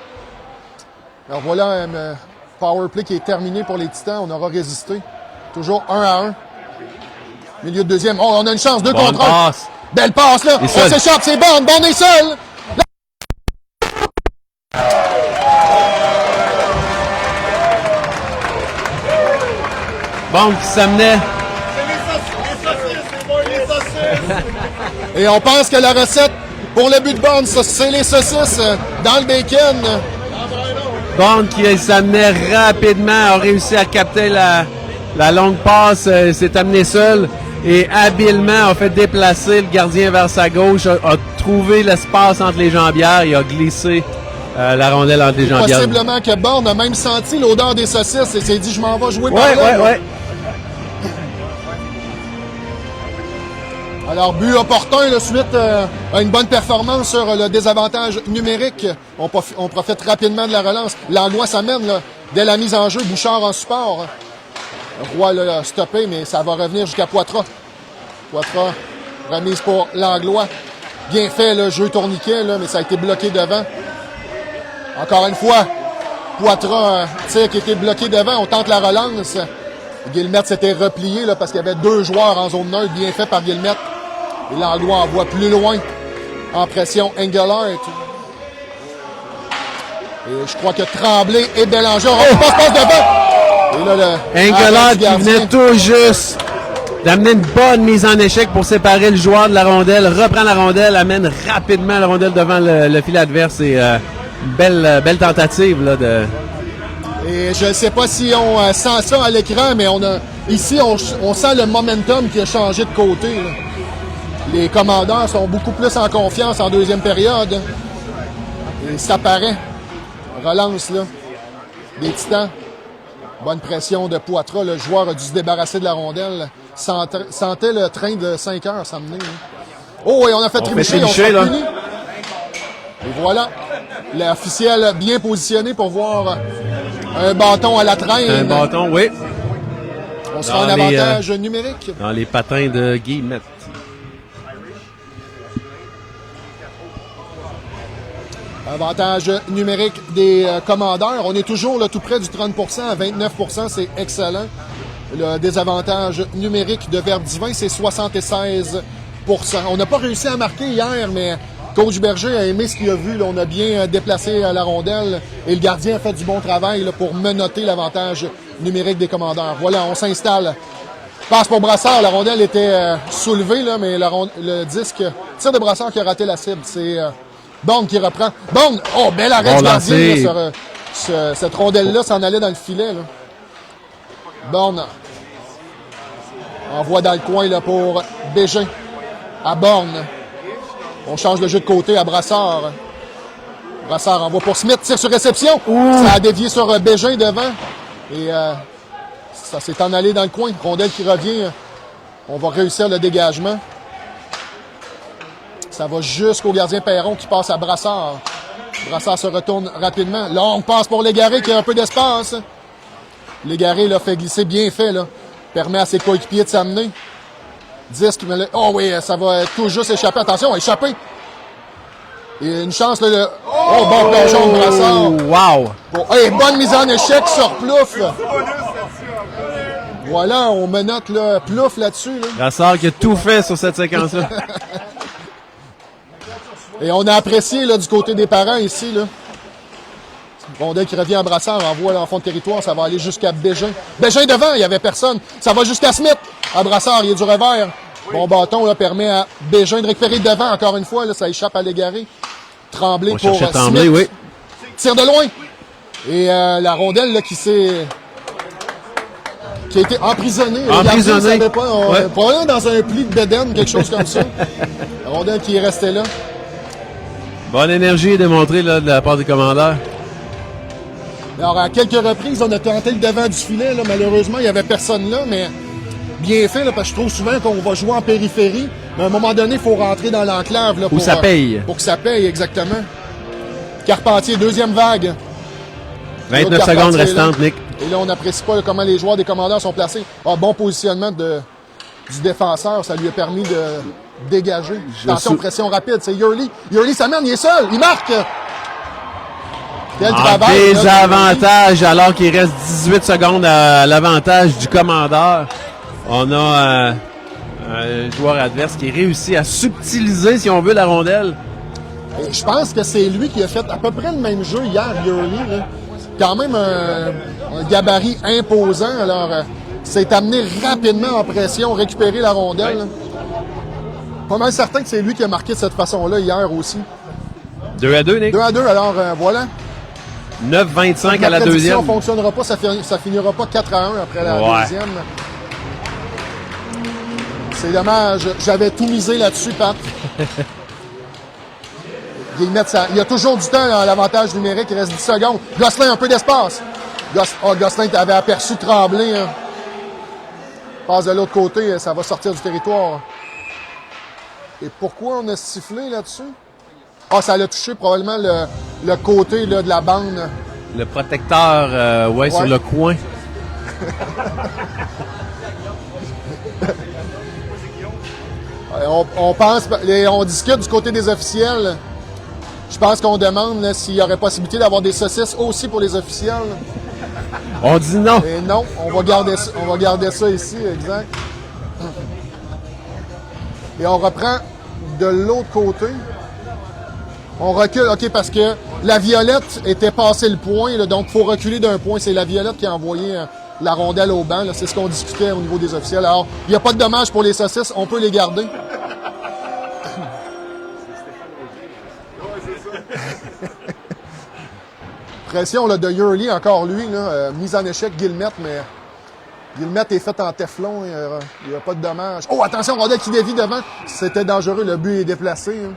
Alors voilà un power play qui est terminé pour les Titans. On aura résisté. Toujours 1-1. Milieu de deuxième. Oh, on a une chance. 2 Bonne contre 1. passe. Belle passe, là. Et On seul. s'échappe, c'est Bond. Bond est seul. Bon, qui s'amenait. Et on pense que la recette pour le but de Bond, c'est les saucisses dans le bacon. Bond qui s'amenait rapidement, a réussi à capter la longue passe, s'est amené seul et habilement a fait déplacer le gardien vers sa gauche, a trouvé l'espace entre les jambières et a glissé la rondelle entre les jambières. Possiblement que Bond a même senti l'odeur des saucisses et s'est dit, je m'en vais jouer par Ouais, là. ouais, ouais. Alors, but opportun, là, suite à une bonne performance sur le désavantage numérique. On profite rapidement de la relance. Langlois s'amène là, dès la mise en jeu. Bouchard en support. Roy l'a stoppé, mais ça va revenir jusqu'à Poitras. Poitras, remise pour Langlois. Bien fait, le jeu tourniquet, là, mais ça a été bloqué devant. Encore une fois, Poitras, tir qui a été bloqué devant. On tente la relance. Guillemette s'était replié là, parce qu'il y avait 2 joueurs en zone neutre. Bien fait par Guillemette. Et Langlois envoie plus loin en pression Engelhardt. Et je crois que Tremblay et Bélanger. Oh, passe devant! Et là, Engelhardt qui venait tout juste d'amener une bonne mise en échec pour séparer le joueur de la rondelle, reprend la rondelle, amène rapidement la rondelle devant le filet adverse et belle tentative là, de... Et je ne sais pas si on sent ça à l'écran, mais ici, on sent le momentum qui a changé de côté. Là. Les commandeurs sont beaucoup plus en confiance en deuxième période. Et ça paraît. Relance, là. Des Titans. Bonne pression de Poitras. Le joueur a dû se débarrasser de la rondelle. Sentait le train de 5 heures s'amener. Oh, et on a fait trébucher. On s'est fini. Et voilà. L'officiel bien positionné pour voir un bâton à la traîne. Un bâton, oui. On sera en avantage numérique. Dans les patins de Guillemette. Avantage numérique des commandeurs. On est toujours là, tout près du 30%, à 29%, c'est excellent. Le désavantage numérique de Verdivin, c'est 76%. On n'a pas réussi à marquer hier, mais Coach Berger a aimé ce qu'il a vu. Là. On a bien déplacé la rondelle et le gardien a fait du bon travail là, pour menotter l'avantage numérique des commandeurs. Voilà, on s'installe. Passe pour Brassard. La rondelle était soulevée, là, mais le disque, tir de Brassard qui a raté la cible, c'est... Bond qui reprend. Bond! Oh, bel arrêt du gardien là, sur cette rondelle-là s'en allait dans le filet. Là. Bond envoie dans le coin là, pour Bégin. À Borne. On change le jeu de côté à Brassard. Brassard envoie pour Smith. Tire sur réception. Ça a dévié sur Bégin devant. Et ça s'est en allé dans le coin. Rondelle qui revient. On va réussir le dégagement. Ça va jusqu'au gardien Perron qui passe à Brassard. Brassard se retourne rapidement. Longue passe pour Légaré qui a un peu d'espace. Légaré l'a fait glisser bien fait. Là. Permet à ses coéquipiers de s'amener. Disque. Oh oui, ça va tout juste échapper. Attention, échapper. Et une chance. Là, oh, bon plongeon de Brassard. Wow! Bon, hey, bonne mise en échec sur Plouf. Voilà, on menotte là, Plouf là-dessus. Là. Brassard qui a tout fait sur cette séquence-là. Et on a apprécié là, du côté des parents ici. Là. Rondelle qui revient à Brassard, envoie là, en fond de territoire, ça va aller jusqu'à Bégin. Bégin devant, il n'y avait personne. Ça va jusqu'à Smith. À Brassard, il y a du revers. Bon bâton là, permet à Bégin de récupérer devant encore une fois. Là, ça échappe à Légaré. Tremblay pour Tremblay, Smith. oui. Tire de loin. Et la rondelle là, qui a été emprisonnée. Emprisonnée. Probablement dans un pli de bédaine, quelque chose comme ça. La rondelle qui est restée là. Bonne énergie démontrée là, de la part des commandeurs. Alors, à quelques reprises, on a tenté le devant du filet. Là. Malheureusement, il n'y avait personne là, mais bien fait, là, parce que je trouve souvent qu'on va jouer en périphérie. Mais à un moment donné, il faut rentrer dans l'enclave. Là, où ça paye. Pour que ça paye, exactement. Carpentier, deuxième vague. 29 secondes restantes, Nick. Et là, on n'apprécie pas là, comment les joueurs des commandeurs sont placés. Ah, bon positionnement du défenseur. Ça lui a permis de dégager. Attention, pression rapide. C'est Yurley. Yurley s'amène, il est seul. Il marque. Quel travail. Désavantage alors qu'il reste 18 secondes à l'avantage du commandeur. On a un joueur adverse qui réussit à subtiliser, si on veut, la rondelle. Et je pense que c'est lui qui a fait à peu près le même jeu hier, Yurley. Là. Quand même un gabarit imposant. Alors, s'est amené rapidement en pression, récupérer la rondelle. Ouais. Pas mal certain que c'est lui qui a marqué de cette façon-là hier aussi. 2-2, Nick. 2-2, alors voilà. 9-25 à la deuxième. Ça ne fonctionnera pas, ça finira pas 4-1 après la deuxième. C'est dommage, j'avais tout misé là-dessus, Pat. Il y a toujours du temps à l'avantage numérique, il reste 10 secondes. Gosselin, un peu d'espace. Gosselin, tu avais aperçu Tremblay. Hein. Passe de l'autre côté, ça va sortir du territoire. Et pourquoi on a sifflé là-dessus? Ah, ça l'a touché probablement le côté là, de la bande. Le protecteur, ouais, sur le coin. On pense, on discute du côté des officiels. Je pense qu'on demande s'il y aurait possibilité d'avoir des saucisses aussi pour les officiels. On dit non. Et non, on va garder ça ici, exact. Et on reprend de l'autre côté. On recule, OK, parce que la violette était passée le point, là, donc il faut reculer d'un point. C'est la violette qui a envoyé la rondelle au banc. C'est ce qu'on discutait au niveau des officiels. Alors, il n'y a pas de dommage pour les saucisses. On peut les garder. Pression là, de Yurley, encore lui. Là, mise en échec, Guillemette, mais Guillemette est fait en téflon. Il n'y a pas de dommage. Oh, attention, rondelle qui dévie devant. C'était dangereux. Le but est déplacé. Hein.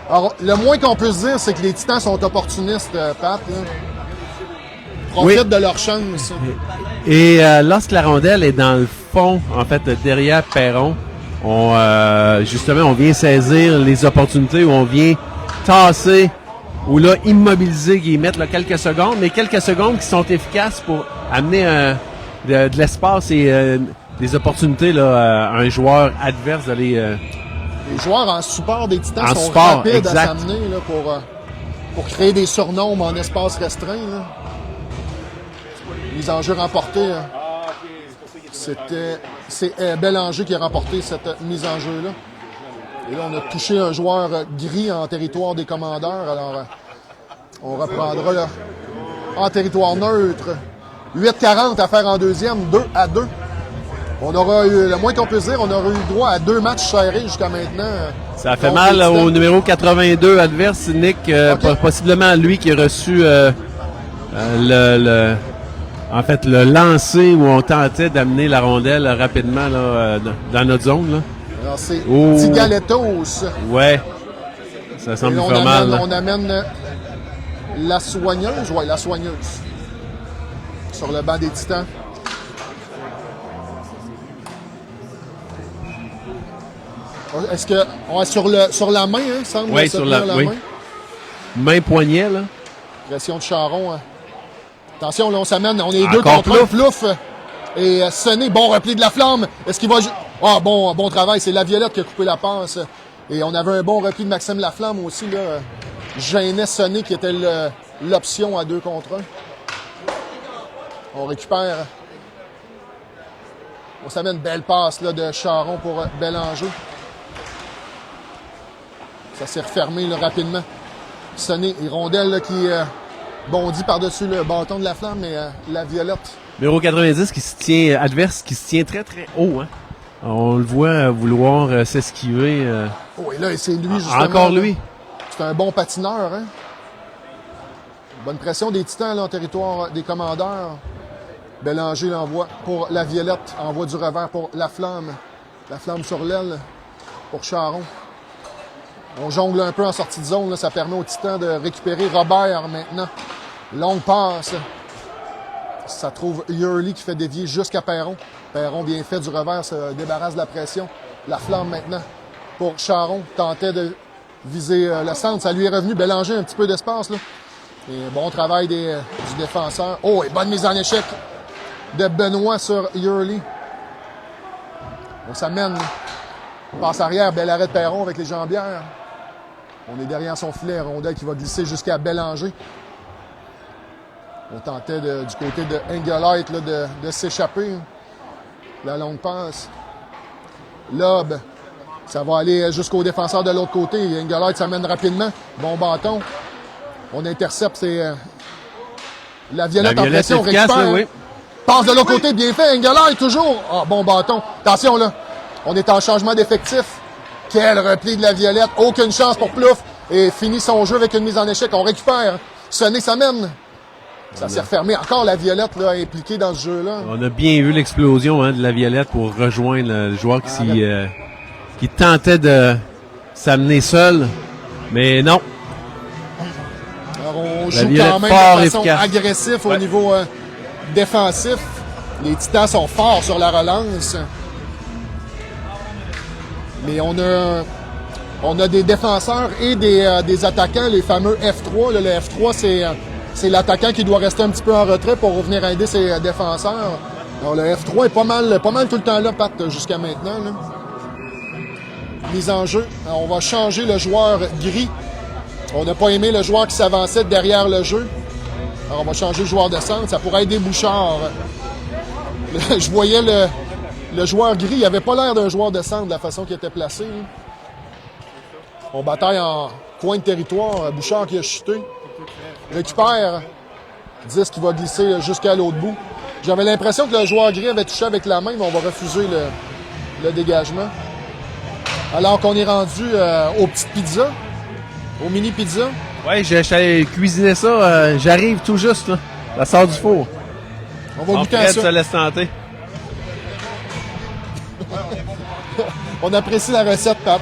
Alors, le moins qu'on puisse dire, c'est que les Titans sont opportunistes, Pat. Profitent de leur chance. Et lorsque la rondelle est dans le fond, en fait, derrière Perron, justement, on vient saisir les opportunités où on vient tasser ou là, immobiliser Guillemette là, quelques secondes, mais quelques secondes qui sont efficaces pour amener de l'espace et des opportunités là, à un joueur adverse d'aller... Les joueurs en support des Titans en sont support, rapides exact. à s'amener là, pour créer des surnombres en espace restreint. Là. Mise en jeu remportée. C'est Bélanger qui a remporté cette mise en jeu-là. Et là, on a touché un joueur gris en territoire des commandeurs. Alors, on reprendra là, en territoire neutre. 8-40 à faire en deuxième, 2-2. On aura eu, le moins qu'on peut dire, on aura eu droit à 2 matchs serrés jusqu'à maintenant. Ça fait mal au numéro 82 adverse, Nick. Okay. Possiblement lui qui a reçu en fait, le lancer où on tentait d'amener la rondelle rapidement là, dans notre zone. Là. Alors, c'est Tigalettos. Ouais. Ça semble faire mal. On amène la soigneuse. Ouais, la soigneuse. Sur le banc des Titans. Est-ce que on est sur la main, hein, semble oui, sur la main. Main poignet, là. Pression de Charon. Hein. Attention, là, on s'amène. On est deux contre un. Plouf. Et Sonné, bon repli de la flamme. Est-ce qu'il va... Ah, bon travail. C'est la Violette qui a coupé la passe. Et on avait un bon repli de Maxime Laflamme aussi, là. Gênait Sonné qui était l'option à 2 contre 1. On récupère. On s'amène une belle passe là, de Charon pour Bélanger. Ça s'est refermé là, rapidement. Sonné et Rondelle là, qui bondit par-dessus le bâton de la flamme, mais la Violette. Numéro 90 qui se tient, adverse qui se tient très très haut. Hein? On le voit vouloir s'esquiver. Oh, et là, c'est lui justement. Encore lui. C'est un bon patineur. Hein? Bonne pression des Titans là, en territoire des commandeurs. Bélanger l'envoie pour la Violette. Envoie du revers pour la Flamme. La Flamme sur l'aile pour Charon. On jongle un peu en sortie de zone. Là. Ça permet aux Titans de récupérer Robert maintenant. Longue passe. Ça trouve Yurley qui fait dévier jusqu'à Perron. Perron, bien fait du revers, se débarrasse de la pression. La Flamme maintenant pour Charon. Tentait de viser le centre. Ça lui est revenu. Bélanger un petit peu d'espace. Là. Et bon travail du défenseur. Oh, et bonne mise en échec de Benoît sur Yurley. On s'amène. Passe arrière, bel arrêt de Perron avec les jambières. On est derrière son filet. Rondelle qui va glisser jusqu'à Bélanger. On tentait du côté de Engelheit là, de s'échapper. La longue passe. Lob. Ça va aller jusqu'au défenseur de l'autre côté. Engelheit s'amène rapidement. Bon bâton. On intercepte. C'est la Violette en pression. On récupère. Là, oui. Passe de l'autre côté. Bien fait. Engelheit toujours. Ah, bon bâton. Attention là. On est en changement d'effectif. Quel repli de la Violette. Aucune chance pour Plouf. Et finit son jeu avec une mise en échec. On récupère. Sonné s'amène. Ça s'est refermé. Encore la Violette là, impliquée dans ce jeu-là. On a bien vu l'explosion hein, de la Violette pour rejoindre le joueur qui tentait de s'amener seul. Mais non. Alors on joue quand même de façon agressive au niveau défensif. Les Titans sont forts sur la relance. Mais on a des défenseurs et des attaquants, les fameux F3. Là, le F3, c'est l'attaquant qui doit rester un petit peu en retrait pour revenir aider ses défenseurs. Alors, le F3 est pas mal tout le temps là, Pat, jusqu'à maintenant. Là. Mise en jeu. Alors, on va changer le joueur gris. On n'a pas aimé le joueur qui s'avançait derrière le jeu. Alors, on va changer le joueur de centre. Ça pourrait aider Bouchard. Je voyais le joueur gris. Il avait pas l'air d'un joueur de centre de la façon qu'il était placé. Là. On bataille en coin de territoire. Bouchard qui a chuté. Récupère 10 qui va glisser jusqu'à l'autre bout. J'avais l'impression que le joueur gris avait touché avec la main, mais on va refuser le dégagement. Alors qu'on est rendu aux petites pizzas, aux mini pizzas. Oui, j'ai cuisiné ça. J'arrive tout juste, là. Ça sort du four. On va goûter à Fred ça. se laisse tenter. On apprécie la recette, Pat.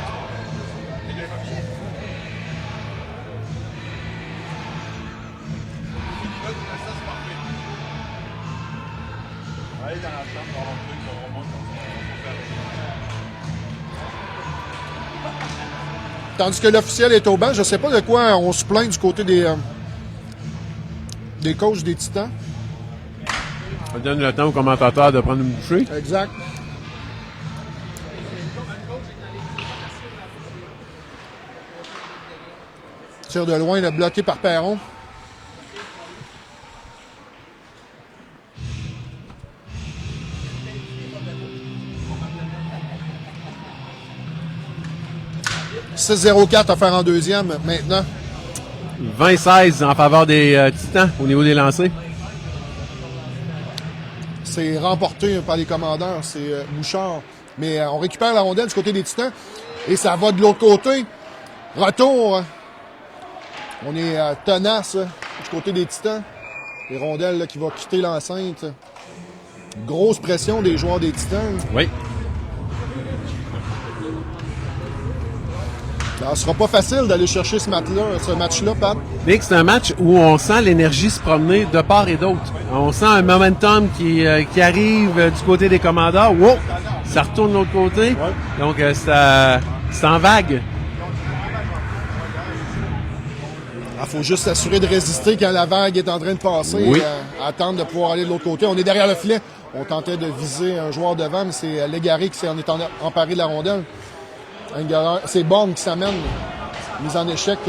Tandis que l'officiel est au banc, je ne sais pas de quoi on se plaint du côté des coachs des Titans. On donne le temps au commentateur de prendre une bouchée. Exact. Tir de loin, là, bloqué par Perron. « 6-0-4 à faire en deuxième maintenant. 20-16 en faveur des Titans au niveau des lancers. C'est remporté par les commandeurs, c'est Bouchard. Mais on récupère la rondelle du côté des Titans et ça va de l'autre côté. Retour. On est tenace du côté des Titans. Les rondelles là, qui va quitter l'enceinte. Grosse pression des joueurs des Titans. Oui. Alors, ce sera pas facile d'aller chercher ce match-là, Pat. Nick, c'est un match où on sent l'énergie se promener de part et d'autre. On sent un momentum qui arrive du côté des commandeurs. Wow! Ça retourne de l'autre côté. Ouais. Donc, c'est en vague. Il faut juste s'assurer de résister quand la vague est en train de passer. Oui. Attendre de pouvoir aller de l'autre côté. On est derrière le filet. On tentait de viser un joueur devant, mais c'est Légaré qui s'est emparé de la rondelle. C'est Borne qui s'amène. Mise en échec.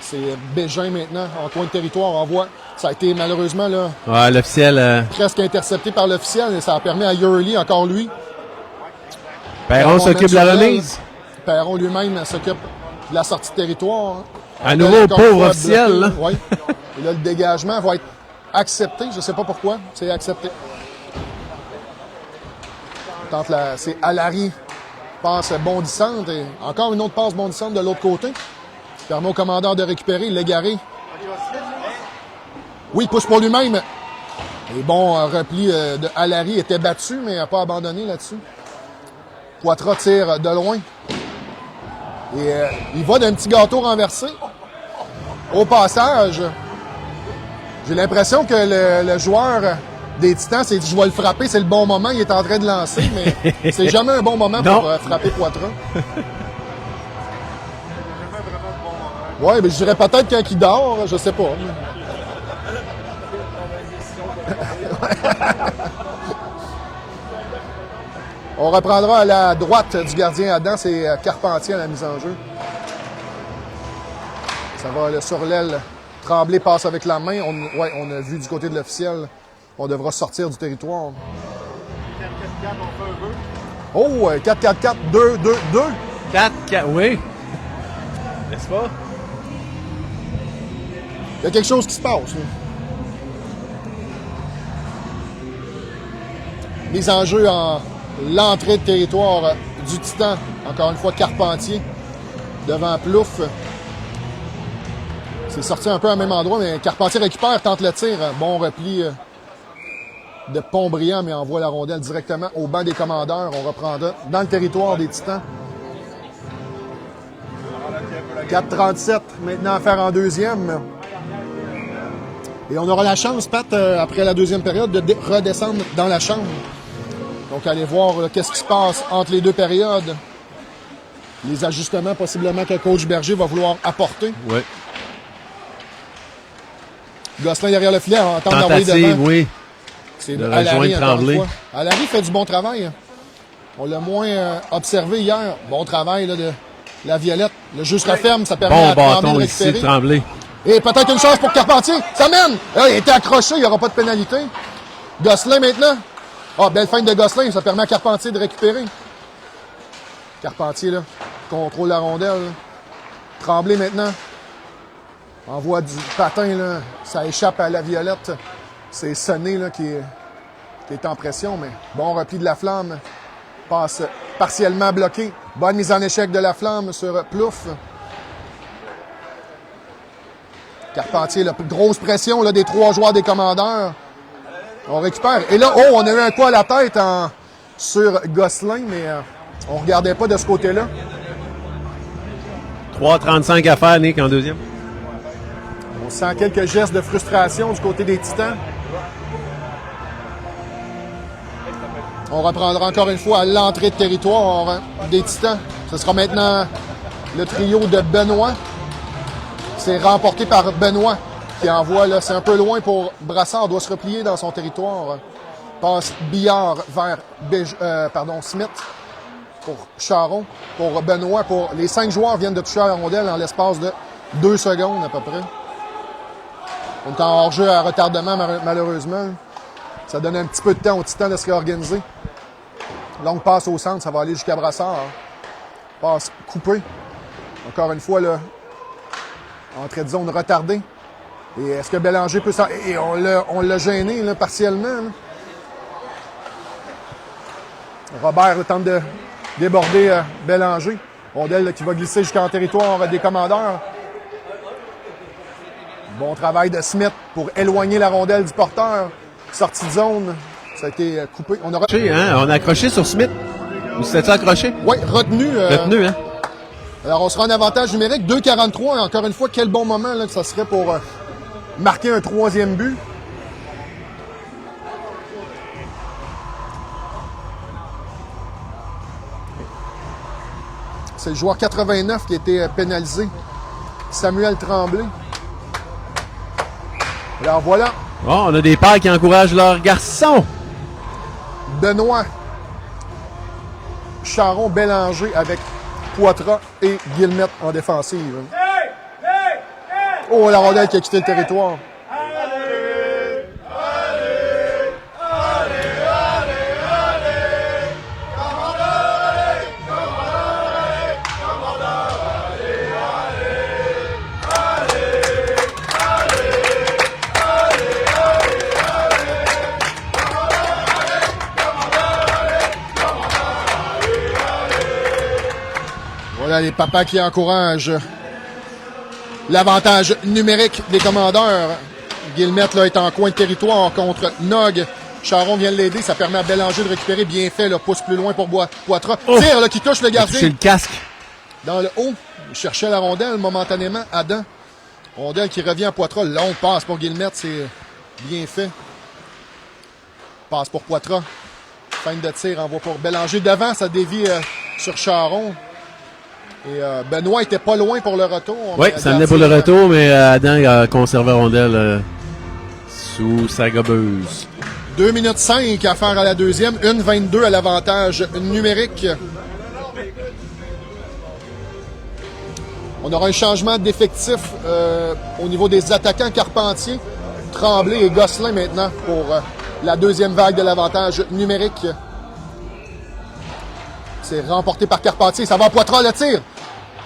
C'est Bégin maintenant, en coin de territoire. On voit. Ça a été malheureusement là, Ouais, l'officiel. presque intercepté par l'officiel. Et ça a permis à Yurley, encore lui. Perron s'occupe de la mène sur l'aile. remise. Perron lui-même s'occupe de la sortie de territoire. À nouveau, Encore pauvre une fois, officiel, bloqué. là. Oui. Et là, le dégagement va être accepté. Je ne sais pas pourquoi. C'est accepté. C'est Alary. Passe bondissante. Et encore une autre passe bondissante de l'autre côté. Permet au commandeur de récupérer. Légaré. Oui, il pousse pour lui-même. Et bon, repli de Alary était battu, mais n'a pas abandonné là-dessus. Poitras tire de loin. Et il va d'un petit gâteau renversé. Au passage, j'ai l'impression que le joueur des Titans s'est dit « Je vais le frapper, c'est le bon moment, il est en train de lancer. » Mais c'est jamais un bon moment pour frapper Poitras. Ouais, mais je dirais peut-être quand il dort, je sais pas. On reprendra à la droite du gardien Adam, c'est Carpentier à la mise en jeu. Ça va là, sur l'aile. Tremblay passe avec la main. On a vu du côté de l'officiel. On devra sortir du territoire. 4-4-4, on fait un vœu. Oh, 4-4-4, 2-2-2. 4-4, oui. N'est-ce pas? Il y a quelque chose qui se passe. Là. Mise en jeu en l'entrée de territoire du Titan. Encore une fois, Carpentier devant Plouffe. C'est sorti un peu au même endroit, mais Carpentier récupère, tente le tir. Bon repli de Pontbriand, mais envoie la rondelle directement au banc des commandeurs. On reprendra dans le territoire des Titans. 4-37 maintenant à faire en deuxième. Et on aura la chance, Pat, après la deuxième période, de redescendre dans la chambre. Donc, allez voir qu'est-ce qui se passe entre les deux périodes. Les ajustements, possiblement, que le coach Berger va vouloir apporter. Oui. Gosselin derrière le filet, on tente d'envoyer Tentative, devant. oui. C'est de Alary, rejoindre encore une Tremblay. fois. Alary fait du bon travail. On l'a moins observé hier. Bon travail là, de la Violette. Le jeu se referme, ça permet Bon à Tremblay bâton de ici, récupérer. Tremblay. Et peut-être une chance pour Carpentier. Ça mène! Là, il était accroché, il n'y aura pas de pénalité. Gosselin maintenant. Ah, belle feinte de Gosselin, ça permet à Carpentier de récupérer. Carpentier, là, contrôle la rondelle. Là. Tremblay maintenant. Envoie du patin, là. Ça échappe à la Violette. C'est Sonné là, qui est en pression, mais bon repli de la Flamme. Passe partiellement bloqué. Bonne mise en échec de la Flamme sur Plouffe. Carpentier, là, grosse pression là, des 3 joueurs des Commandeurs. On récupère. Et là, on a eu un coup à la tête sur Gosselin, mais on ne regardait pas de ce côté-là. 3,35 à faire, Nick, en deuxième. On sent quelques gestes de frustration du côté des Titans. On reprendra encore une fois à l'entrée de territoire des Titans. Ce sera maintenant le trio de Benoît. C'est remporté par Benoît qui envoie, là, c'est un peu loin pour Brassard, doit se replier dans son territoire. Passe Billard vers Smith pour Charon, pour Benoît. Les 5 joueurs viennent de toucher la rondelle en l'espace de 2 secondes à peu près. On est en hors-jeu à retardement malheureusement. Ça donne un petit peu de temps aux Titans de se réorganiser. Longue passe au centre, ça va aller jusqu'à Brassard. Passe coupée. Encore une fois, là, entrée de zone retardée. Et est-ce que Bélanger peut s'en... Et on l'a gêné là, partiellement. Là. Robert tente de déborder Bélanger. Rondelle là, qui va glisser jusqu'en territoire des Commandeurs. Bon travail de Smith pour éloigner la rondelle du porteur. Sortie de zone. Ça a été coupé. On a accroché sur Smith. Ou c'était accroché? Oui, retenu. Retenu, hein? Alors, on sera en avantage numérique. 2,43. Encore une fois, quel bon moment là, que ça serait pour marquer un 3e but. C'est le joueur 89 qui a été pénalisé. Samuel Tremblay. Alors, voilà. Oh, on a des pères qui encouragent leurs garçons. Benoît, Charon, Bélanger avec Poitras et Guillemette en défensive. Oh, la rondelle qui a quitté le territoire. Voilà les papas qui encouragent l'avantage numérique des Commandeurs. Guillemette là, est en coin de territoire contre Nog. Charon vient de l'aider. Ça permet à Bélanger de récupérer. Bien fait. Là, pousse plus loin pour Poitras. Oh! Tire là, qui touche le gardien. C'est le casque. Dans le haut. Il cherchait la rondelle momentanément. Adam. Rondelle qui revient à Poitras. Long passe pour Guillemette. C'est bien fait. Passe pour Poitras. Fin de tir. Envoie pour Bélanger. Devant, ça dévie sur Charon. Et Benoît était pas loin pour le retour. Oui, ça venait pour le retour, mais Adam a conservé la rondelle sous sa gobeuse. 2 minutes 5 à faire à la deuxième. 1,22 à l'avantage numérique. On aura un changement d'effectif au niveau des attaquants. Carpentier, Tremblay et Gosselin maintenant pour la deuxième vague de l'avantage numérique. C'est remporté par Carpentier. Ça va à Poitras, le tir.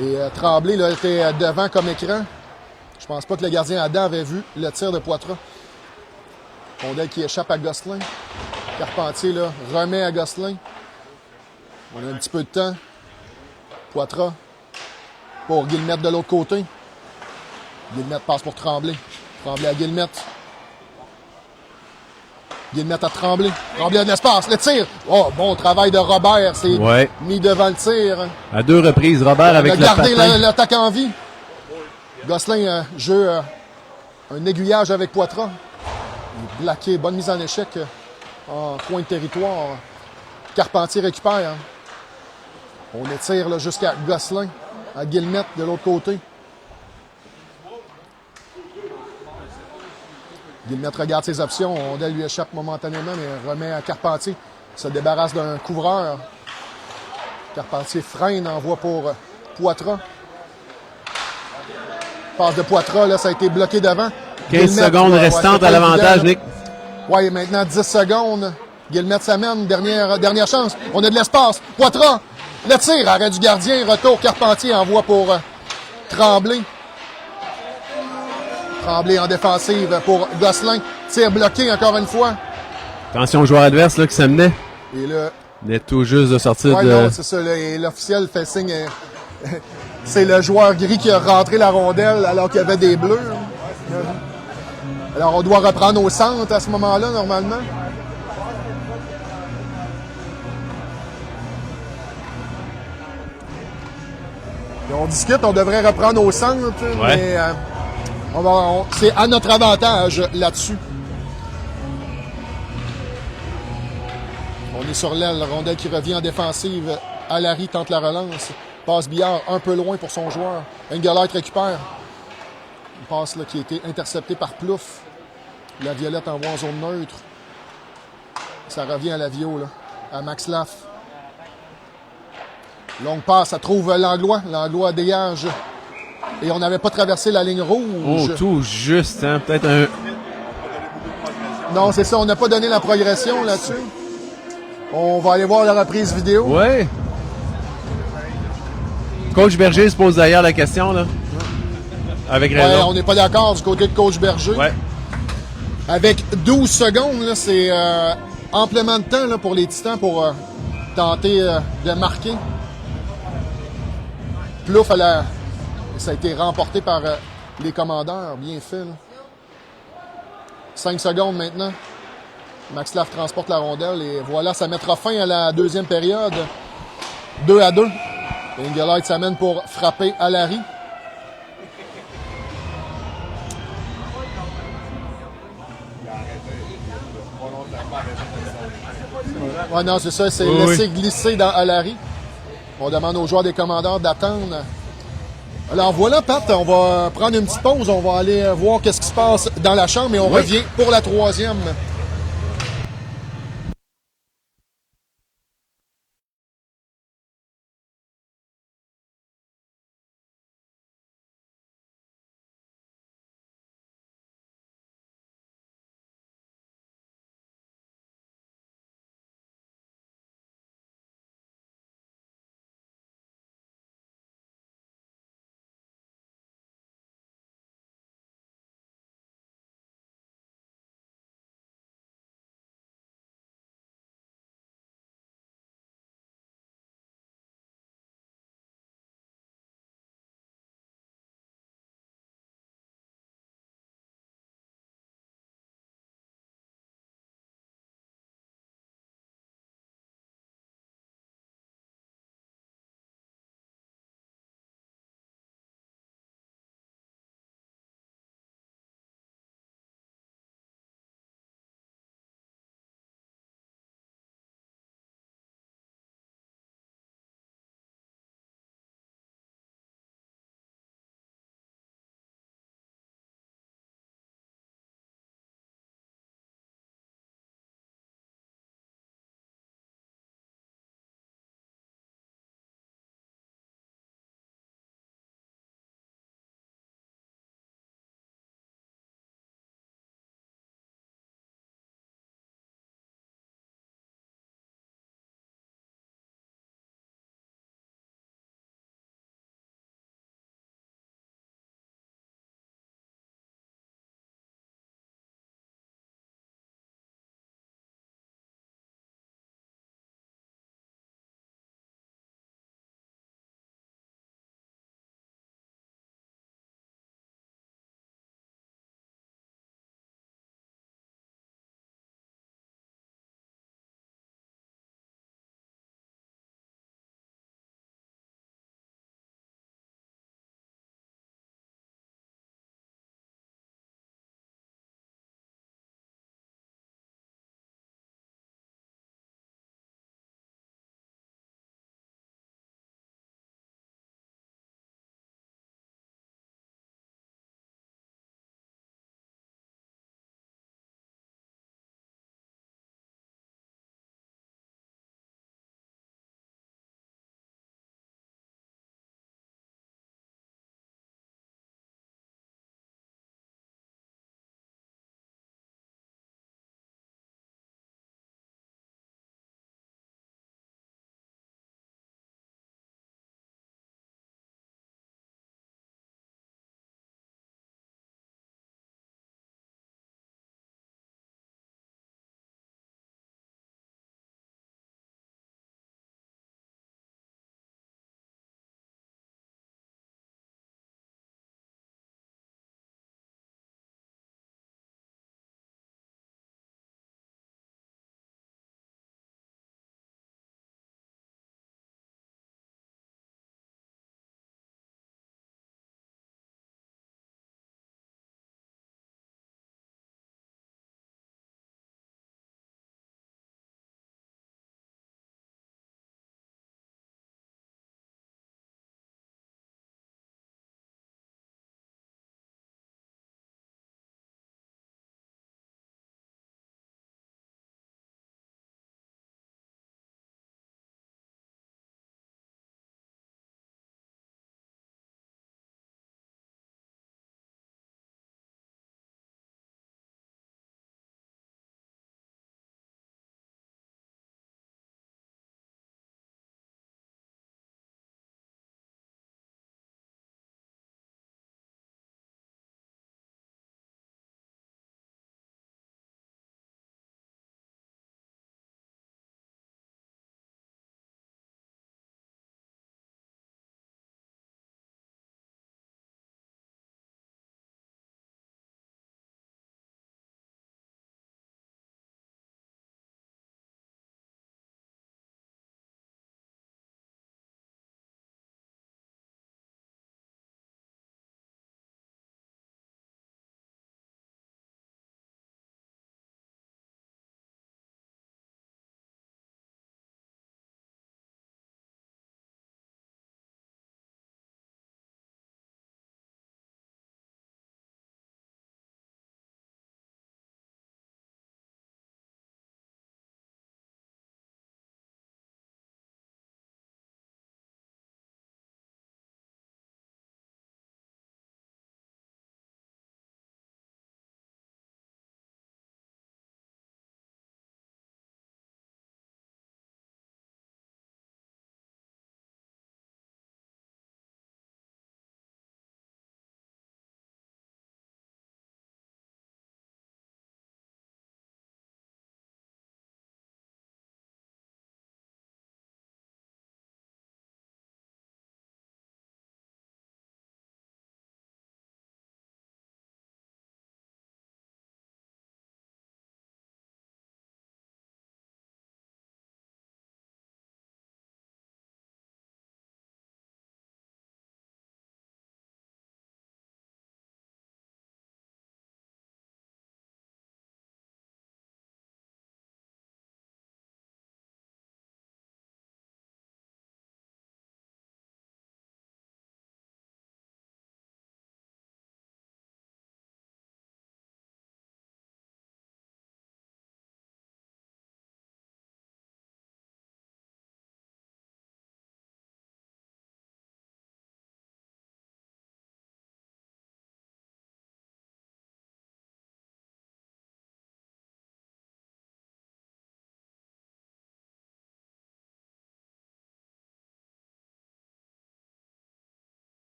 Et Tremblay là, était devant comme écran. Je pense pas que le gardien Adam avait vu le tir de Poitras. Rondelle qui échappe à Gosselin. Carpentier là, remet à Gosselin. On a un petit peu de temps. Poitras pour Guillemette de l'autre côté. Guillemette passe pour Tremblay. Tremblay à Guillemette. Guillemette à Tremblay. Tremblay a de l'espace. Le tir. Oh, bon travail de Robert. C'est mis devant le tir. À 2 reprises, Robert avec le patin. Garder l'attaque en vie. Gosselin joue un aiguillage avec Poitras. Blaqué. Bonne mise en échec en coin de territoire. Carpentier récupère. On étire là, jusqu'à Gosselin. À Guillemette de l'autre côté. Guillemette regarde ses options. Rondelle lui échappe momentanément, mais remet à Carpentier. Se débarrasse d'un couvreur. Carpentier freine, envoie pour Poitras. Passe de Poitras, là, ça a été bloqué devant. 15 secondes restantes à l'avantage, Nick. Oui, maintenant 10 secondes. Guillemette s'amène, dernière chance. On a de l'espace. Poitras, le tir, arrêt du gardien, retour. Carpentier envoie pour Tremblay. Tremblay en défensive pour Gosselin. Tir bloqué encore une fois. Attention au joueur adverse là, qui s'amenait. Et là, Il est tout juste de sortir ouais, de... non, c'est ça. Là, et l'officiel fait signe. C'est le joueur gris qui a rentré la rondelle alors qu'il y avait des bleus. Alors, on doit reprendre au centre à ce moment-là, normalement. Et on discute, on devrait reprendre au centre, Ouais. mais c'est à notre avantage là-dessus. On est sur l'aile, rondelle qui revient en défensive. Alary tente la relance. Passe Billard un peu loin pour son joueur. Engelhardt récupère. Une passe là, qui a été interceptée par Plouffe. La Violette envoie en zone neutre. Ça revient à la Vio, là, à Max Laff. Longue passe, ça trouve Langlois. Langlois dégage. Et on n'avait pas traversé la ligne Oh, rouge. tout juste, hein? Peut-être un... Non, c'est ça, on n'a pas donné la progression là-dessus. On va aller voir la reprise vidéo. Ouais. Coach Berger se pose d'ailleurs la question, là. Avec Ouais, raison. on n'est pas d'accord du côté de coach Berger. Ouais. Avec 12 secondes, là, c'est amplement de temps là, pour les Titans pour tenter de marquer. Plouf, ça a été remporté par les commandeurs. Bien fait. Là. 5 secondes maintenant. Max Laff transporte la rondelle et voilà, ça mettra fin à la deuxième période. 2-2. Engelhardt s'amène pour frapper Alary. Ouais, non, c'est ça, c'est Oui, laissé glisser dans Alary. On demande aux joueurs des commandeurs d'attendre. Alors voilà, Pat, on va prendre une petite pause. On va aller voir qu'est-ce qui se passe dans la chambre et on revient pour la troisième.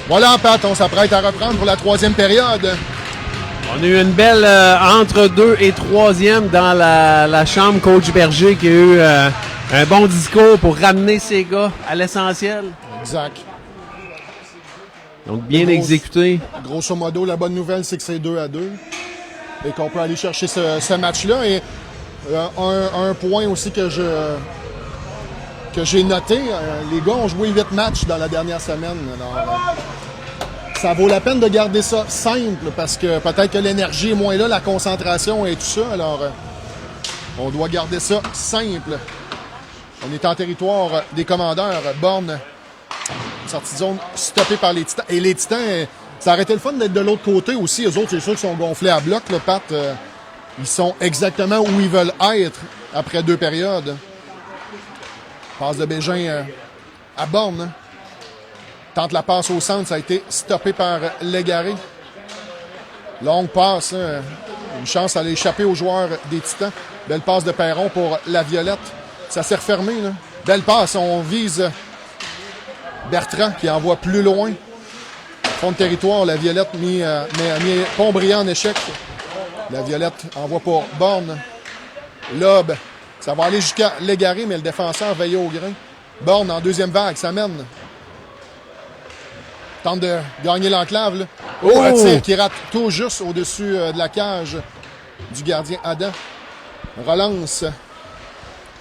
Voilà, Pat, on s'apprête à reprendre pour la troisième période. On a eu une belle entre 2 et 3e dans la chambre. Coach Berger qui a eu un bon discours pour ramener ses gars à l'essentiel. Exact. Donc bien exécuté. Grosso modo, la bonne nouvelle, c'est que c'est 2-2 et qu'on peut aller chercher ce match-là. Et un point aussi que j'ai noté, les gars ont joué 8 matchs dans la dernière semaine. Alors, ça vaut la peine de garder ça simple parce que peut-être que l'énergie est moins là, la concentration et tout ça. Alors, on doit garder ça simple. On est en territoire des commandeurs. Borne, sortie de zone, stoppée par les Titans. Et les Titans, ça aurait été le fun d'être de l'autre côté aussi. Eux autres, c'est sûr qu'ils sont gonflés à bloc, le Pat. Ils sont exactement où ils veulent être après 2 périodes. Passe de Bégin à Borne. Tente la passe au centre, ça a été stoppé par Légaré. Longue passe, hein. Une chance à l'échapper aux joueurs des Titans. Belle passe de Perron pour la Violette. Ça s'est refermé, là. Belle passe, on vise Bertrand qui envoie plus loin. Fond de territoire, la Violette a mis Pontbriand en échec. La Violette envoie pour Borne. Lobe, ça va aller jusqu'à Légaré, mais le défenseur veille au grain. Borne en deuxième vague, ça mène. Tente de gagner l'enclave. Là. Oh, un tir qui rate tout juste au-dessus de la cage du gardien Adam. Relance.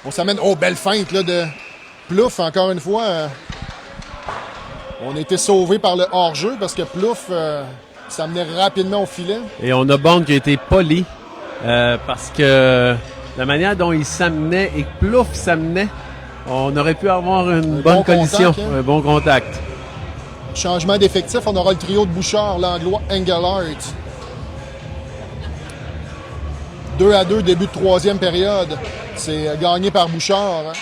On s'amène. Oh, belle feinte là, de Plouffe, encore une fois. On a été sauvé par le hors-jeu parce que Plouffe s'amenait rapidement au filet. Et on a Bond qui a été poli parce que la manière dont il s'amenait et que Plouffe s'amenait, on aurait pu avoir une bonne collision, contact, hein? Un bon contact. Changement d'effectif, on aura le trio de Bouchard, Langlois, Engelhardt. 2-2, début de troisième période. C'est gagné par Bouchard. Hein.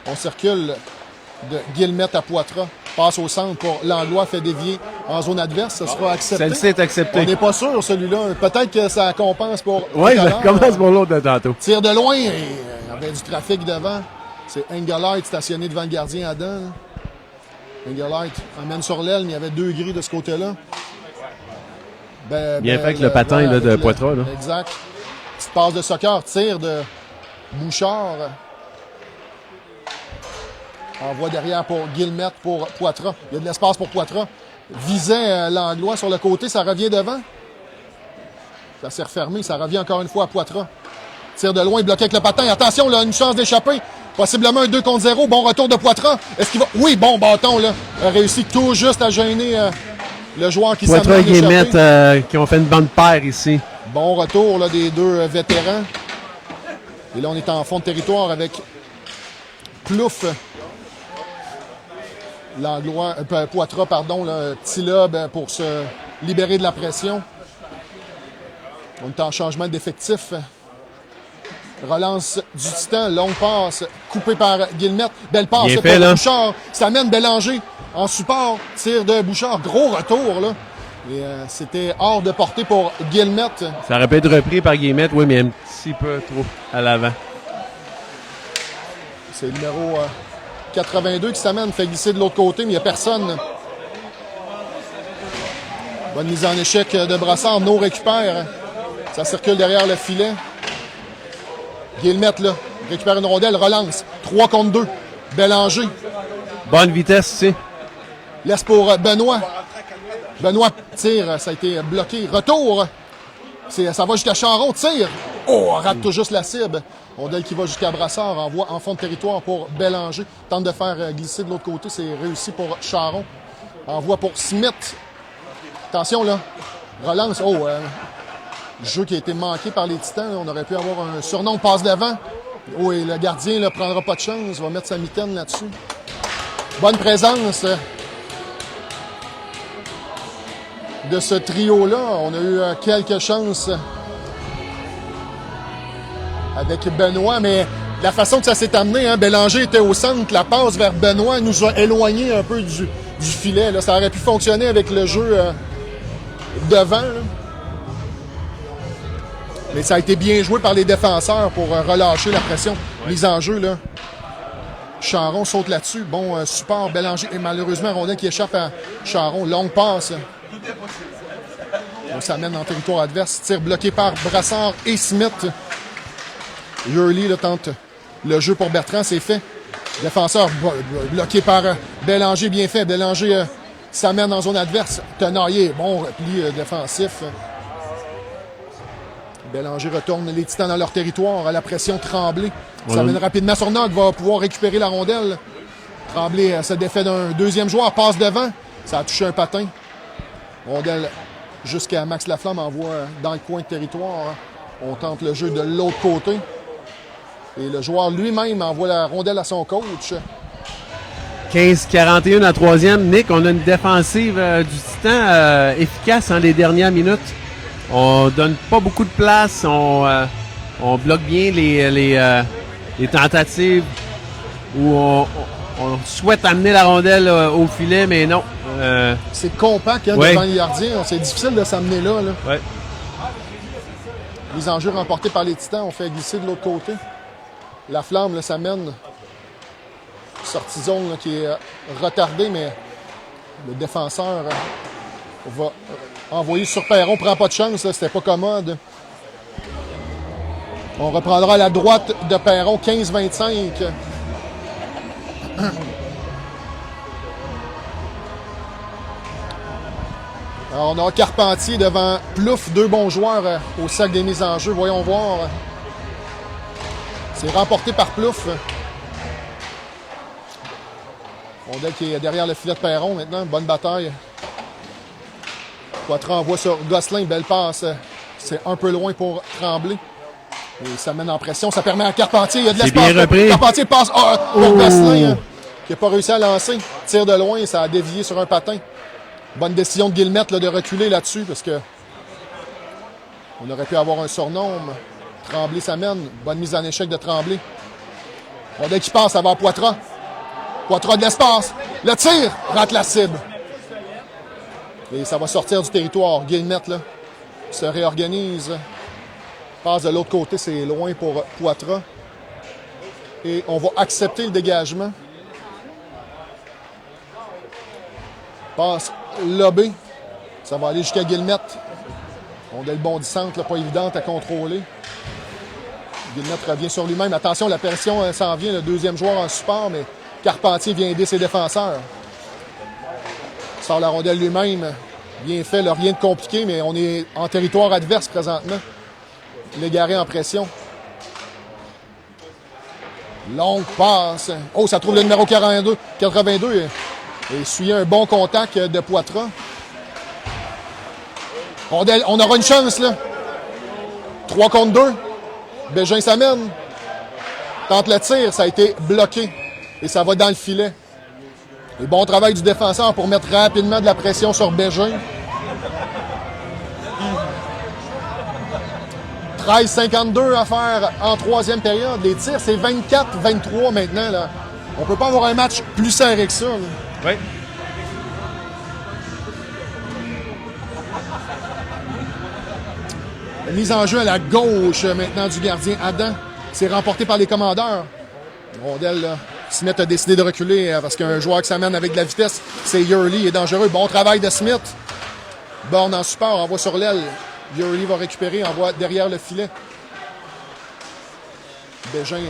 On circule de Guillemette à Poitras. Passe au centre pour Langlois, fait dévier en zone adverse. Ça sera accepté. Celle-ci est acceptée. On n'est pas sûr, celui-là. Peut-être que ça compense pour... Oui, ça commence pour l'autre de tantôt. Tire de loin. Il y avait du trafic devant. C'est Engelhardt stationné devant le gardien Adam. Là. Engelhardt emmène sur l'aile, mais il y avait 2 grilles de ce côté-là. Bien fait avec le patin là, de Poitras. Là. Exact. Petite passe de soccer, tir de Bouchard. Envoie derrière pour Guillemette pour Poitras. Il y a de l'espace pour Poitras. Visait Langlois sur le côté, ça revient devant. Ça s'est refermé, ça revient encore une fois à Poitras. Tire de loin, bloqué avec le patin. Attention, là, une chance d'échapper. Possiblement un 2 contre 0. Bon retour de Poitras. Est-ce qu'il va... Oui, bon bâton, là. A réussi tout juste à gêner le joueur qui s'amène à Poitras et Guillemette qui ont fait une bonne paire ici. Bon retour là, des 2 vétérans. Et là, on est en fond de territoire avec Plouffe. Langlois, Poitras, pardon, là, petit lobe pour se libérer de la pression. On est en changement d'effectif. Relance du Titan, longue passe, coupée par Guillemette. Belle passe Bien pour fait, là. Bouchard. Ça mène Bélanger en support. Tir de Bouchard, gros retour là. Et c'était hors de portée pour Guillemette. Ça aurait pu être repris par Guillemette, oui, mais un petit peu trop à l'avant. C'est le numéro 82 qui s'amène, fait glisser de l'autre côté, mais il n'y a personne. Bonne mise en échec de Brassard, No récupère. Ça circule derrière le filet. Guillemette, là, récupère une rondelle, relance. 3 contre 2. Bélanger. Bonne vitesse ici. Laisse pour Benoît. Benoît tire, ça a été bloqué. Retour. Ça va jusqu'à Charon, tire. Oh, rate tout juste la cible. Rondelle qui va jusqu'à Brassard, envoie en fond de territoire pour Bélanger. Tente de faire glisser de l'autre côté, c'est réussi pour Charon. Envoie pour Smith. Attention, là. Relance. Oh, jeu qui a été manqué par les Titans. On aurait pu avoir un surnom, passe devant. Oh, et le gardien ne prendra pas de chance. Va mettre sa mitaine là-dessus. Bonne présence de ce trio-là. On a eu quelques chances avec Benoît, mais la façon que ça s'est amené, hein, Bélanger était au centre, la passe vers Benoît nous a éloigné un peu du filet. Là. Ça aurait pu fonctionner avec le jeu devant. Là. Mais ça a été bien joué par les défenseurs pour relâcher la pression. Mise en jeu, là. Charon saute là-dessus. Bon support, Bélanger. Et malheureusement, rondelle qui échappe à Charon. Longue passe. On s'amène en territoire adverse. Tir bloqué par Brassard et Smith. Yurley tente le jeu pour Bertrand. C'est fait. Défenseur bloqué par Bélanger. Bien fait. Bélanger s'amène en zone adverse. Tenaillé. Bon repli défensif. Bélanger retourne les Titans dans leur territoire. À la pression, Tremblay s'amène rapidement sur Nog. Va pouvoir récupérer la rondelle. Tremblay se défait d'un deuxième joueur. Passe devant. Ça a touché un patin. Rondelle jusqu'à Max Laflamme. Envoie dans le coin de territoire. On tente le jeu de l'autre côté. Et le joueur lui-même envoie la rondelle à son coach. 15-41 à troisième. Nick, on a une défensive du Titan efficace en les dernières minutes. On donne pas beaucoup de place. On bloque bien les tentatives où on souhaite amener la rondelle au filet, mais non. C'est compact devant les gardiens. C'est difficile de s'amener là. Ouais. Les enjeux remportés par les Titans, on fait glisser de l'autre côté. La flamme s'amène. Sortie zone qui est retardée, mais le défenseur va envoyer sur Perron. Prend pas de chance, c'était pas commode. On reprendra à la droite de Perron, 15-25. Alors, on a Carpentier devant Plouffe, deux bons joueurs au sac des mises en jeu. Voyons voir. C'est remporté par Plouffe. Rondelle qui est derrière le filet de Perron maintenant. Bonne bataille. Poitras envoie sur Gosselin. Belle passe. C'est un peu loin pour Tremblay. Et ça mène en pression. Ça permet à Carpentier. Il y a de l'espace. Bien repris. Carpentier passe pour Gosselin, qui n'a pas réussi à lancer. Tire de loin. Ça a dévié sur un patin. Bonne décision de Guillemette de reculer là-dessus parce que on aurait pu avoir un surnom. Tremblay s'amène. Bonne mise en échec de Tremblay. Rondelle qui passe avant Poitras. Poitras de l'espace. Le tir rate la cible. Et ça va sortir du territoire. Guillemette se réorganise. Passe de l'autre côté. C'est loin pour Poitras. Et on va accepter le dégagement. Passe lobé. Ça va aller jusqu'à Guillemette. Rondelle bondissante, pas évidente à contrôler. Guillemette revient sur lui-même. Attention, la pression s'en vient. Le deuxième joueur en support, mais Carpentier vient aider ses défenseurs. Sort la rondelle lui-même. Bien fait, rien de compliqué, mais on est en territoire adverse présentement. Légaré en pression. Longue passe. Oh, ça trouve le numéro 82. Et essuyé un bon contact de Poitras. Rondelle, on aura une chance, là. 3 contre 2. Bégin s'amène. Tente le tir, ça a été bloqué. Et ça va dans le filet. Et bon travail du défenseur pour mettre rapidement de la pression sur Bégin. 13-52 à faire en troisième période. Les tirs, c'est 24-23 maintenant, là. On peut pas avoir un match plus serré que ça, là. Oui. Mise en jeu à la gauche maintenant du gardien Adam. C'est remporté par les commandeurs. Rondelle, là. Smith a décidé de reculer parce qu'un joueur qui s'amène avec de la vitesse, c'est Yurley, il est dangereux. Bon travail de Smith. Borne en support, envoie sur l'aile. Yurley va récupérer, envoie derrière le filet. Bégin,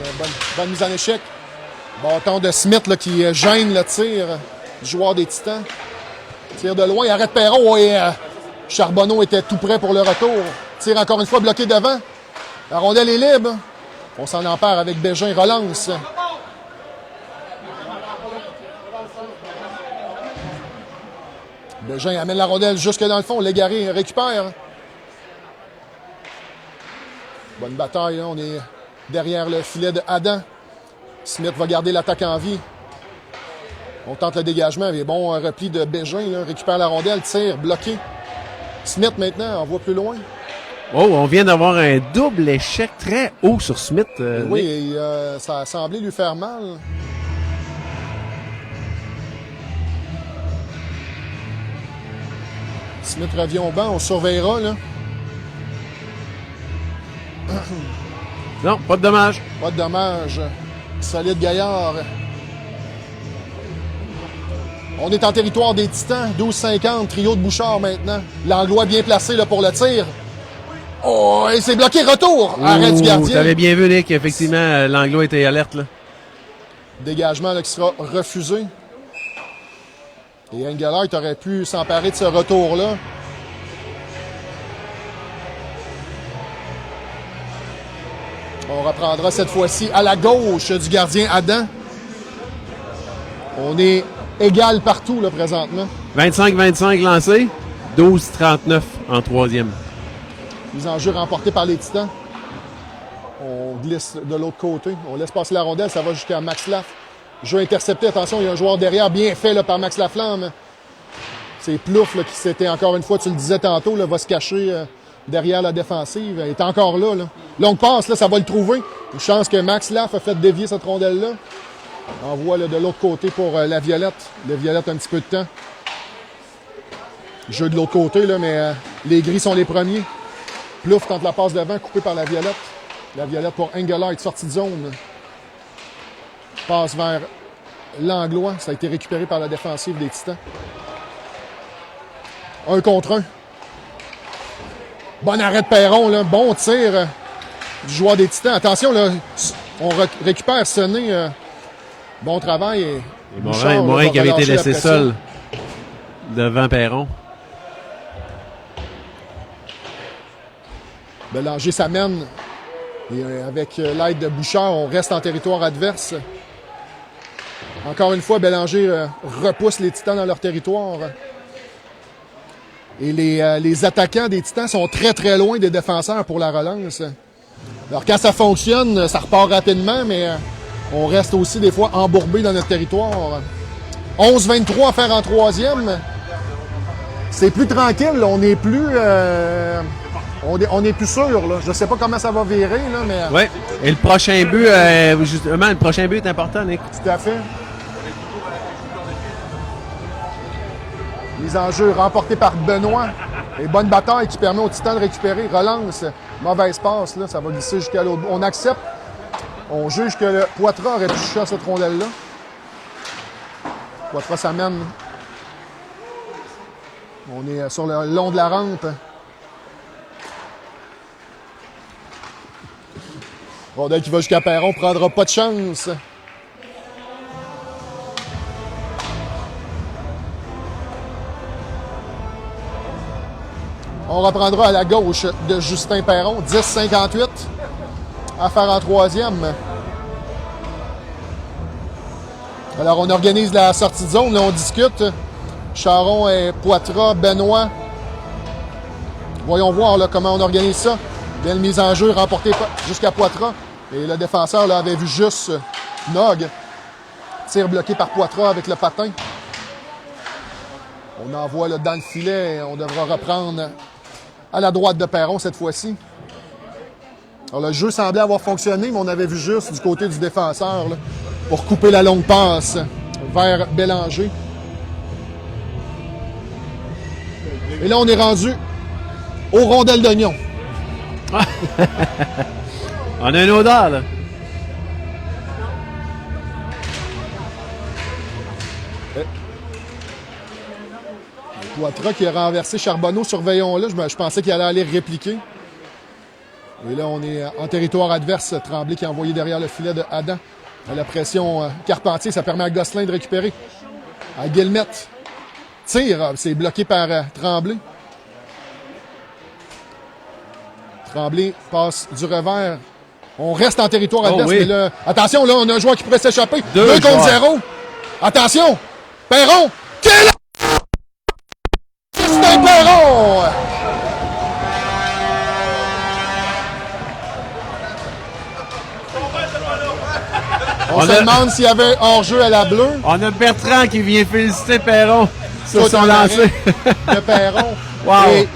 bonne mise en échec. Bâton de Smith là, qui gêne le tir du joueur des Titans. Tire de loin, arrête Perron et Charbonneau était tout prêt pour le retour. Tire encore une fois bloqué devant. La rondelle est libre. On s'en empare avec Bégin, relance. Bégin amène la rondelle jusque dans le fond. Légaré récupère. Bonne bataille, hein. On est derrière le filet de Adam. Smith va garder l'attaque en vie. On tente le dégagement. Il y a bon repli de Bégin. Là. Récupère la rondelle, tire, bloqué. Smith maintenant, on voit plus loin. Oh, on vient d'avoir un double échec très haut sur Smith. Oui, et, ça a semblé lui faire mal. Smith revient au banc, on surveillera, là. Non, pas de dommage. Pas de dommage. Solide Gaillard On est en territoire des Titans, 12-50, trio de Bouchard maintenant. Langlois bien placé là, pour le tir. Oh, et c'est bloqué, retour! Arrêt du gardien. Tu avais bien vu, Nick, effectivement, l'Anglo était alerte. Là. Dégagement là, qui sera refusé. Et Engelhardt aurait pu s'emparer de ce retour-là. On reprendra cette fois-ci à la gauche du gardien Adam. On est égal partout là, présentement. 25-25 lancé, 12-39 en troisième. Mise en jeu remportée par les Titans. On glisse de l'autre côté. On laisse passer la rondelle. Ça va jusqu'à Max Laff. Jeu intercepté. Attention, il y a un joueur derrière. Bien fait là, par Max Laflamme. C'est Plouffe là, qui s'était, encore une fois, tu le disais tantôt, là, va se cacher derrière la défensive. Il est encore là. Longue passe, là, ça va le trouver. Une chance que Max Laff a fait dévier cette rondelle-là. Envoie là, de l'autre côté pour la Violette. La Violette un petit peu de temps. Jeu de l'autre côté, là, mais les Gris sont les premiers. Plouffe tente la passe devant, coupé par la Violette. La Violette pour Engelhardt, sortie de zone. Passe vers Langlois. Ça a été récupéré par la défensive des Titans. 1 contre 1. Bon arrêt de Perron, là. Bon tir du joueur des Titans. Attention, là, on récupère Sonné. Bon travail. Et Morin qui avait été laissé seul devant Perron. Bélanger s'amène. Et avec l'aide de Bouchard, on reste en territoire adverse. Encore une fois, Bélanger repousse les Titans dans leur territoire. Et les attaquants des Titans sont très, très loin des défenseurs pour la relance. Alors, quand ça fonctionne, ça repart rapidement, mais on reste aussi des fois embourbé dans notre territoire. 11-23 à faire en troisième. C'est plus tranquille. Là. On n'est plus... On est plus sûr, là. Je ne sais pas comment ça va virer, là, mais... Oui. Et le prochain but, justement, le prochain but est important, Nick. Tout à fait. Mise en jeu remportée par Benoît. Et bonne bataille qui permet aux Titans de récupérer. Relance. Mauvaise passe, là. Ça va glisser jusqu'à l'autre bout. On accepte. On juge que le Poitras aurait pu toucher à cette rondelle-là. Poitras s'amène. On est sur le long de la rampe. Rondelle qui va jusqu'à Perron, prendra pas de chance. On reprendra à la gauche de Justin Perron. 10-58 à faire en troisième. Alors, on organise la sortie de zone. Là, on discute. Charon et Poitras, Benoît. Voyons voir là, comment on organise ça. Belle mise en jeu remportée jusqu'à Poitras. Et le défenseur là, avait vu juste Nog. Tir bloqué par Poitras avec le patin. On envoie là, dans le filet. On devra reprendre à la droite de Perron cette fois-ci. Alors, le jeu semblait avoir fonctionné, mais on avait vu juste du côté du défenseur là, pour couper la longue passe vers Bélanger. Et là, on est rendu aux rondelles d'oignon. On a une odeur, là. Poitras qui a renversé Charbonneau, surveillons-le. Je pensais qu'il allait aller répliquer. Et là, on est en territoire adverse. Tremblay qui a envoyé derrière le filet de Adam. À la pression Carpentier, ça permet à Gosselin de récupérer. À Guillemette. Tire, c'est bloqué par Tremblay. Tremblay passe du revers. On reste en territoire adverse. Oui. Mais là, attention, là, on a un joueur qui pourrait s'échapper. 2 contre joueurs. 0. Attention! Perron! Quel Justin Perron! On se demande s'il y avait hors-jeu à la bleue. On a Bertrand qui vient féliciter Perron sur Tout son en lancer. arrêt de Perron. Wow. Et,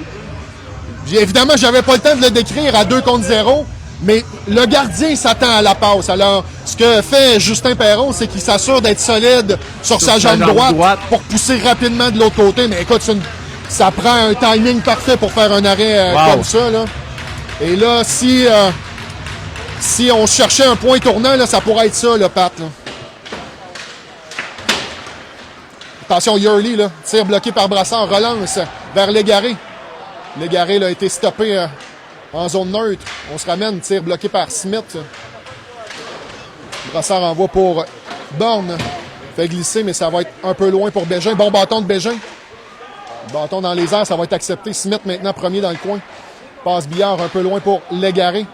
évidemment, j'avais pas le temps de le décrire à 2 contre 0, mais le gardien s'attend à la passe. Alors, ce que fait Justin Perron, c'est qu'il s'assure d'être solide sur sa jambe droite pour pousser rapidement de l'autre côté. Mais écoute, ça prend un timing parfait pour faire un arrêt comme ça. Là. Et là, si on cherchait un point tournant, là, ça pourrait être ça, le Pat. Là. Attention, Yurley, là, tir bloqué par Brassard, relance vers Légaré. Légaré là, a été stoppé en zone neutre. On se ramène, tir bloqué par Smith. Brassard envoie pour Borne. Fait glisser, mais ça va être un peu loin pour Bégin. Bon bâton de Bégin. Bâton dans les airs, ça va être accepté. Smith maintenant premier dans le coin. Passe Billard un peu loin pour Légaré.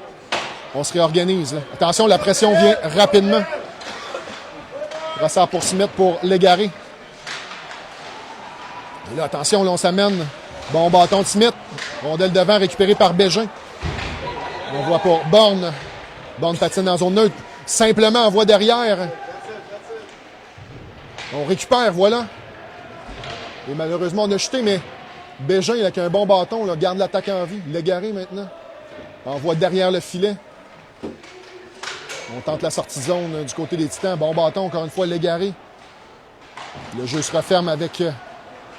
On se réorganise. Là. Attention, la pression vient rapidement. Brassard pour Smith pour Légaré. Et là, attention, là, on s'amène. Bon bâton de Smith. Rondelle devant récupérée par Bégin. On voit pour Borne. Borne patine en zone neutre. Simplement envoie derrière. On récupère, voilà. Et malheureusement, on a chuté, mais Bégin, avec un bon bâton, là, garde l'attaque en vie. Légaré maintenant. Envoie derrière le filet. On tente la sortie de zone du côté des Titans. Bon bâton, encore une fois, Légaré. Le jeu se referme avec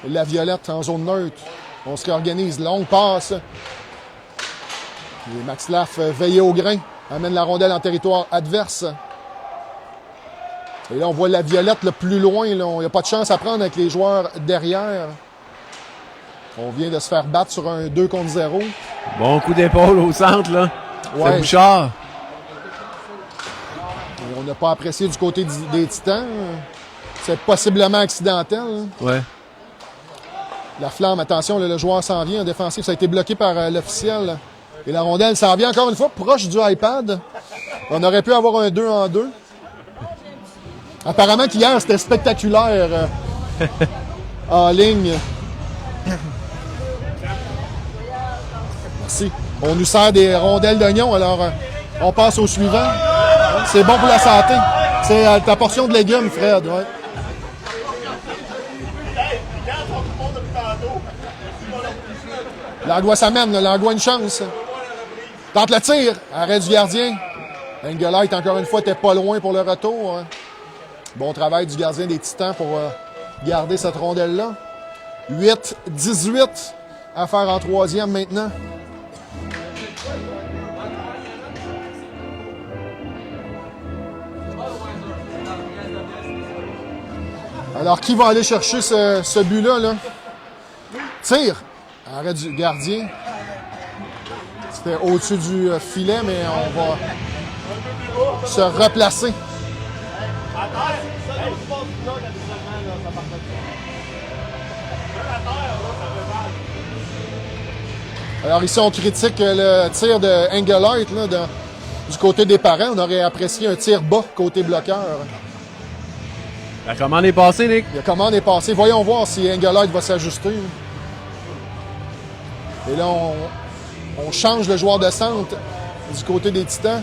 la Violette en zone neutre. On se réorganise. Longue passe. Et Max Laff, veillé au grain, amène la rondelle en territoire adverse. Et là, on voit la Violette le plus loin. Il n'y a pas de chance à prendre avec les joueurs derrière. On vient de se faire battre sur un 2 contre 0. Bon coup d'épaule au centre, là. Ouais. C'est Bouchard. Et on n'a pas apprécié du côté des Titans. C'est possiblement accidentel. Hein. Ouais. La flamme, attention, le joueur s'en vient en défensif. Ça a été bloqué par l'officiel. Et la rondelle s'en vient encore une fois proche du iPad. On aurait pu avoir un 2 en 2. Apparemment qu'hier, c'était spectaculaire en ligne. Merci. On nous sert des rondelles d'oignon, alors on passe au suivant. C'est bon pour la santé. C'est ta portion de légumes, Fred. Ouais. Langlois s'amène, Langlois une chance. Tente le tir, arrêt du gardien. Engelheit, encore une fois, n'était pas loin pour le retour. Hein. Bon travail du gardien des Titans pour garder cette rondelle-là. 8-18 à faire en troisième maintenant. Alors, qui va aller chercher ce but-là? Là? Tire. Arrêt du gardien. C'était au-dessus du filet, mais on va se replacer. Alors ici, on critique le tir de Engelheit là, du côté des parents. On aurait apprécié un tir bas côté bloqueur. La commande est passée, Nick. La commande est passée. Voyons voir si Engelheit va s'ajuster. Et là, on change le joueur de centre du côté des Titans.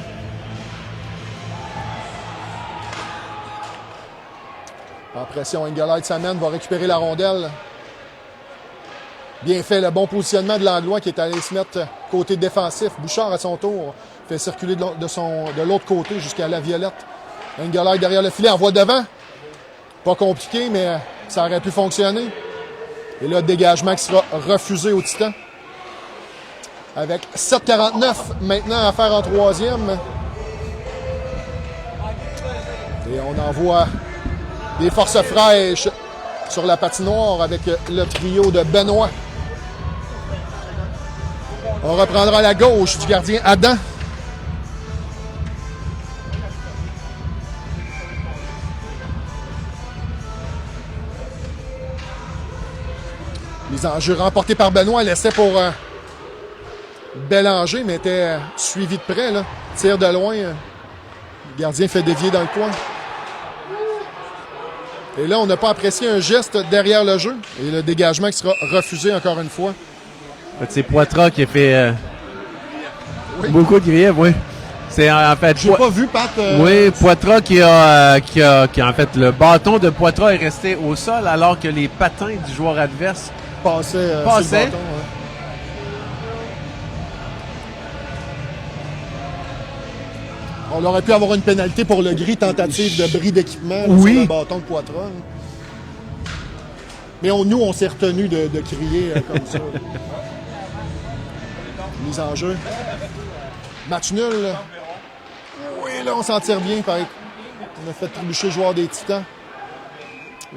En pression, Engelheit s'amène, va récupérer la rondelle. Bien fait, le bon positionnement de Langlois qui est allé se mettre côté défensif. Bouchard, à son tour, fait circuler de l'autre côté jusqu'à la Violette. Engelheit derrière le filet, envoie devant. Pas compliqué, mais ça aurait pu fonctionner. Et là, dégagement qui sera refusé aux Titans. Avec 7,49 maintenant à faire en troisième. Et on envoie des forces fraîches sur la patinoire avec le trio de Benoît. On reprendra la gauche du gardien Adam. Les enjeux remportés par Benoît laissaient pour Bélanger, mais était suivi de près. Là. Tire de loin. Le gardien fait dévier dans le coin. Et là, on n'a pas apprécié un geste derrière le jeu. Et le dégagement qui sera refusé encore une fois. C'est Poitras qui a fait Oui. beaucoup de griefs, oui. C'est en fait... J'ai pas vu, Pat. Oui, Poitras qui a en fait, le bâton de Poitras est resté au sol alors que les patins du joueur adverse passaient. Sur le passaient. bâton, ouais. On aurait pu avoir une pénalité pour le gris, tentative de bris d'équipement Oui. sur le bâton de Poitras. Mais nous, on s'est retenu de crier comme ça. Mise en jeu. Match nul. Oui, là, on s'en tire bien. On a fait trébucher le joueur des Titans.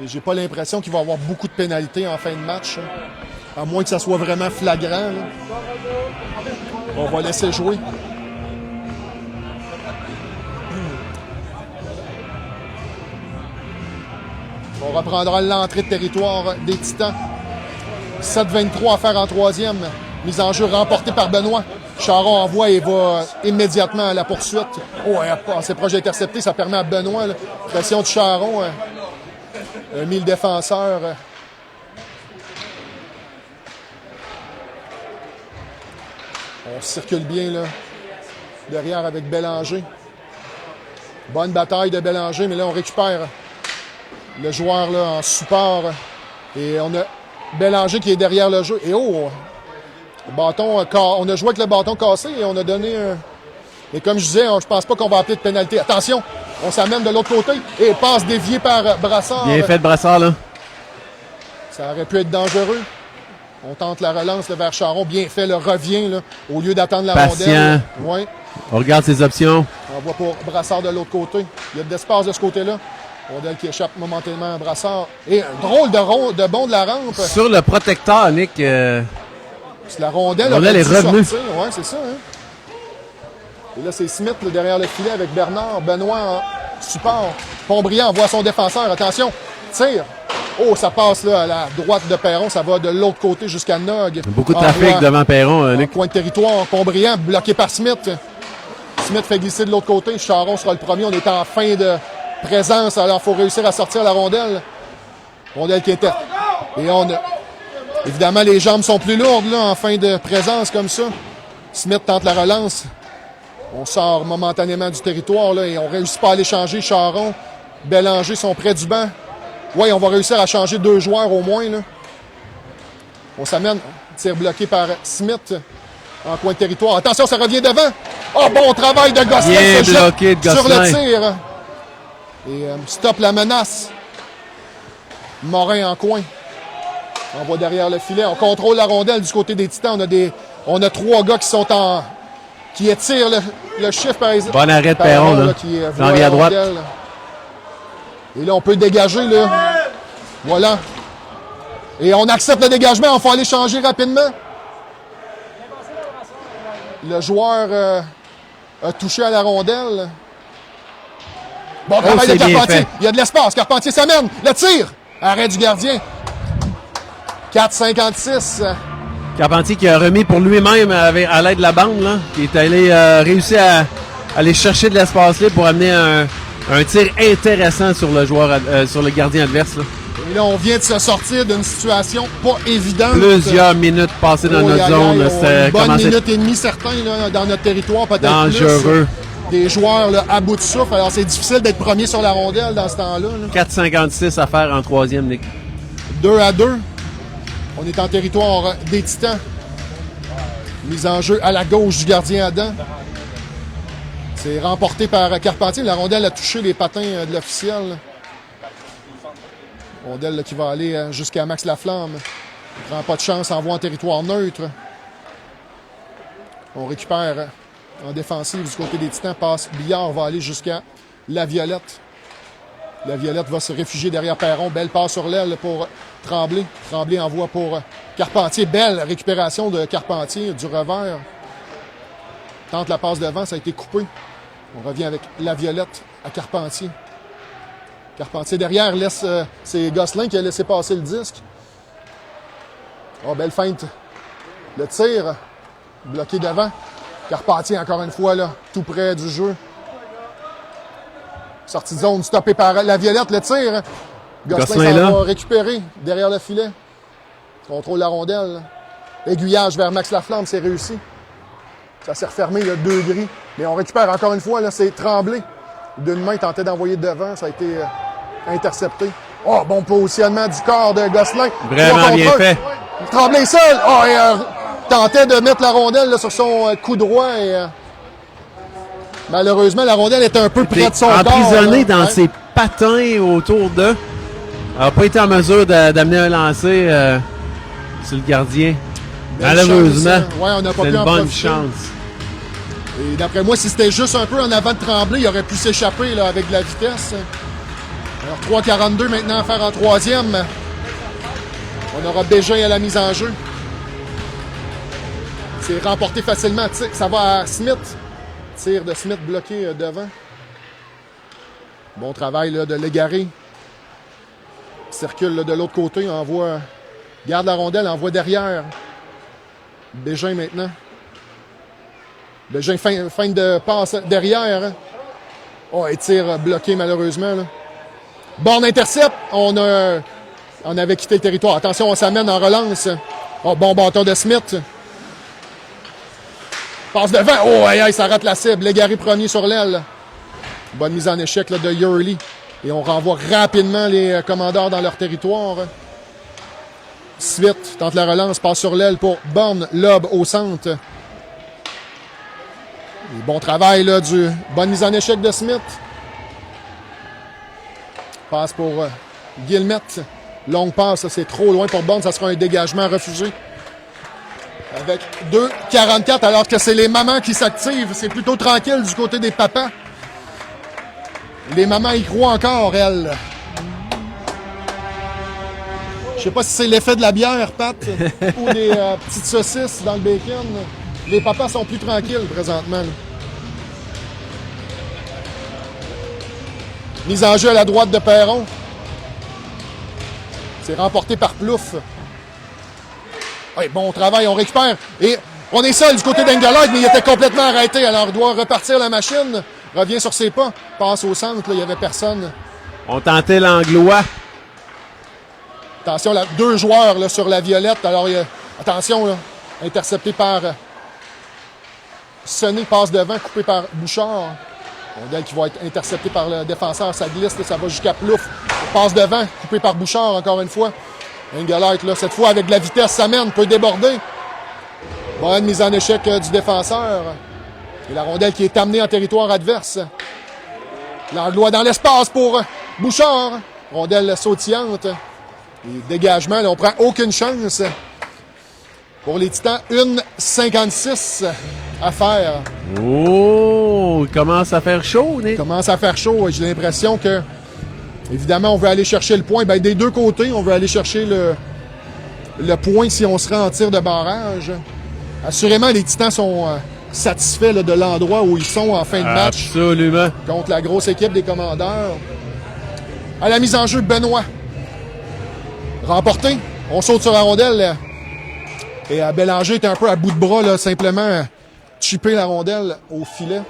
Et j'ai pas l'impression qu'il va y avoir beaucoup de pénalités en fin de match. À moins que ça soit vraiment flagrant. Là. On va laisser jouer. On reprendra l'entrée de territoire des Titans. 7-23 à faire en troisième. Mise en jeu remportée par Benoît. Charon envoie et va immédiatement à la poursuite. Oh, c'est proche d'intercepter, ça permet à Benoît. Là. Pression de Charon. A mis le défenseur. On circule bien là. Derrière avec Bélanger. Bonne bataille de Bélanger, mais là on récupère le joueur là, en support. Et on a Bélanger qui est derrière le jeu. Et oh! Bâton, on a joué avec le bâton cassé et on a donné un... Et comme je disais, je pense pas qu'on va appeler de pénalité. Attention! On s'amène de l'autre côté et passe déviée par Brassard. Bien fait de Brassard, là. Ça aurait pu être dangereux. On tente la relance là, vers Charon. Bien fait, le revient là, au lieu d'attendre la rondelle. Ouais. On regarde ses options. On voit pour Brassard de l'autre côté. Il y a de l'espace de ce côté-là. Rondelle qui échappe momentanément à Brassard. Et un drôle de bond de la rampe. Sur le protecteur, Nick. La rondelle est revenue. Oui, c'est ça. Hein? Et là, c'est Smith là, derrière le filet avec Bernard. Benoît en support. Pontbriand voit son défenseur. Attention, tire. Oh, ça passe là à la droite de Perron. Ça va de l'autre côté jusqu'à Nog. Beaucoup de trafic devant Perron, Nick. Coin de territoire. Pontbriand bloqué par Smith. Smith fait glisser de l'autre côté. Charon sera le premier. On est en fin de présence. Alors, il faut réussir à sortir la rondelle. Rondelle qui était. Et on a... Évidemment, les jambes sont plus lourdes là, en fin de présence comme ça. Smith tente la relance. On sort momentanément du territoire là, et on réussit pas à aller changer. Charon, Bélanger sont près du banc. Oui, on va réussir à changer 2 joueurs au moins. Là. On s'amène. Tir bloqué par Smith en coin de territoire. Attention, ça revient devant. Oh, bon travail de Gosselin. Bien bloqué de Gosselin. Sur le tir. Et stop la menace. Morin en coin. On va derrière le filet. On contrôle la rondelle du côté des Titans. On a 3 gars qui sont qui étirent le chiffre par exemple. Bon arrêt de Perron, là. Qui Janvier à droite. Et là, on peut dégager, là. Voilà. Et on accepte le dégagement. On faut aller changer rapidement. Le joueur a touché à la rondelle. Bon travail de Carpentier. Il y a de l'espace. Carpentier s'amène. Le tir. Arrêt du gardien. 4,56. Carpentier qui a remis pour lui-même à l'aide de la bande, là, qui est allé réussir à aller chercher de l'espace libre pour amener un tir intéressant sur le joueur, sur le gardien adverse. Là. Et là, on vient de se sortir d'une situation pas évidente. Plusieurs minutes passées dans notre zone. Une bonne minute et demie, certains, là, dans notre territoire, peut-être dangereux. Plus. Des joueurs là, à bout de souffle. Alors, c'est difficile d'être premier sur la rondelle dans ce temps-là. 4,56 à faire en troisième, Nick. 2-2. On est en territoire des Titans. Mise en jeu à la gauche du gardien Adam. C'est remporté par Carpentier. La rondelle a touché les patins de l'officiel. Rondelle là, qui va aller jusqu'à Max Laflamme. Prend pas de chance, envoie en territoire neutre. On récupère en défensive du côté des Titans. Passe Billard, va aller jusqu'à La Violette. La Violette va se réfugier derrière Perron. Belle passe sur l'aile pour Tremblay. Tremblay envoie pour Carpentier. Belle récupération de Carpentier du revers. Tente la passe devant, ça a été coupé. On revient avec La Violette à Carpentier. Carpentier derrière laisse... c'est Gosselin qui a laissé passer le disque. Oh, belle feinte. Le tir. Bloqué devant. Carpentier encore une fois là, tout près du jeu. Sortie de zone stoppée par La Violette, le tir. Gosselin va récupérer derrière le filet. Contrôle la rondelle. Aiguillage vers Max Laflamme, c'est réussi. Ça s'est refermé, il y a 2 gris. Mais on récupère encore une fois, là, c'est Tremblay. D'une main, il tentait d'envoyer devant, ça a été intercepté. Oh, bon positionnement du corps de Gosselin. Vraiment bien fait. Tremblay seul. Oh, et tentait de mettre la rondelle là, sur son coup droit et... malheureusement, la rondelle est un peu près de son corps. Emprisonné dans ses patins autour d'eux. Elle n'a pas été en mesure d'amener un lancer sur le gardien. Malheureusement, c'est une bonne chance. Et d'après moi, si c'était juste un peu en avant de Tremblay, il aurait pu s'échapper là, avec de la vitesse. Alors 3,42 maintenant à faire en troisième. On aura Bégin à la mise en jeu. C'est remporté facilement. Ça va à Smith. Tir de Smith bloqué devant. Bon travail là, de Légaré. Circule là, de l'autre côté. Envoie, garde la rondelle, envoie derrière. Bégin maintenant. Bégin fin de passe derrière. Oh, et tir bloqué malheureusement. Là. Borne intercepte. On avait quitté le territoire. Attention, on s'amène en relance. Oh, bon bâton de Smith. Passe devant. Oh, aïe, aïe, ça rate la cible. Légaré premier sur l'aile. Bonne mise en échec là, de Yurley. Et on renvoie rapidement les commandeurs dans leur territoire. Smith tente la relance, passe sur l'aile pour Borne. Lob au centre. Et bon travail là, bonne mise en échec de Smith. Passe pour Guillemette. Longue passe, c'est trop loin pour Borne. Ça sera un dégagement refusé. Avec 2,44 alors que c'est les mamans qui s'activent. C'est plutôt tranquille du côté des papas. Les mamans y croient encore, elles. Je sais pas si c'est l'effet de la bière, Pat, ou des petites saucisses dans le bacon. Les papas sont plus tranquilles présentement. Là. Mise en jeu à la droite de Perron. C'est remporté par Plouffe. Ouais, bon travail, on récupère. Et on est seul du côté d'Engelhardt, mais il était complètement arrêté. Alors, il doit repartir la machine. Revient sur ses pas. Passe au centre, là, il n'y avait personne. On tentait l'Anglois. Attention, là, 2 joueurs là, sur la violette. Alors, attention, là, intercepté par Sonné, passe devant, coupé par Bouchard. Rondelle qui va être intercepté par le défenseur. Ça glisse, là, ça va jusqu'à Plouffe. Passe devant, coupé par Bouchard, encore une fois. Engelhardt, là, cette fois, avec de la vitesse, ça mène, peut déborder. Bonne mise en échec du défenseur. Et la rondelle qui est amenée en territoire adverse. L'Anglois dans l'espace pour Bouchard. Rondelle sautillante. Et dégagement, là, on prend aucune chance. Pour les Titans, 1,56 à faire. Oh, il commence à faire chaud, Nick. Il commence à faire chaud. J'ai l'impression que, évidemment, on veut aller chercher le point. Ben, des deux côtés, on veut aller chercher le point si on se rend en tir de barrage. Assurément, les Titans sont satisfaits là, de l'endroit où ils sont en fin de match. Absolument. Contre la grosse équipe des commandeurs. À la mise en jeu, Benoît. Remporté. On saute sur la rondelle. Et Bélanger est un peu à bout de bras, là, simplement chipper la rondelle au filet.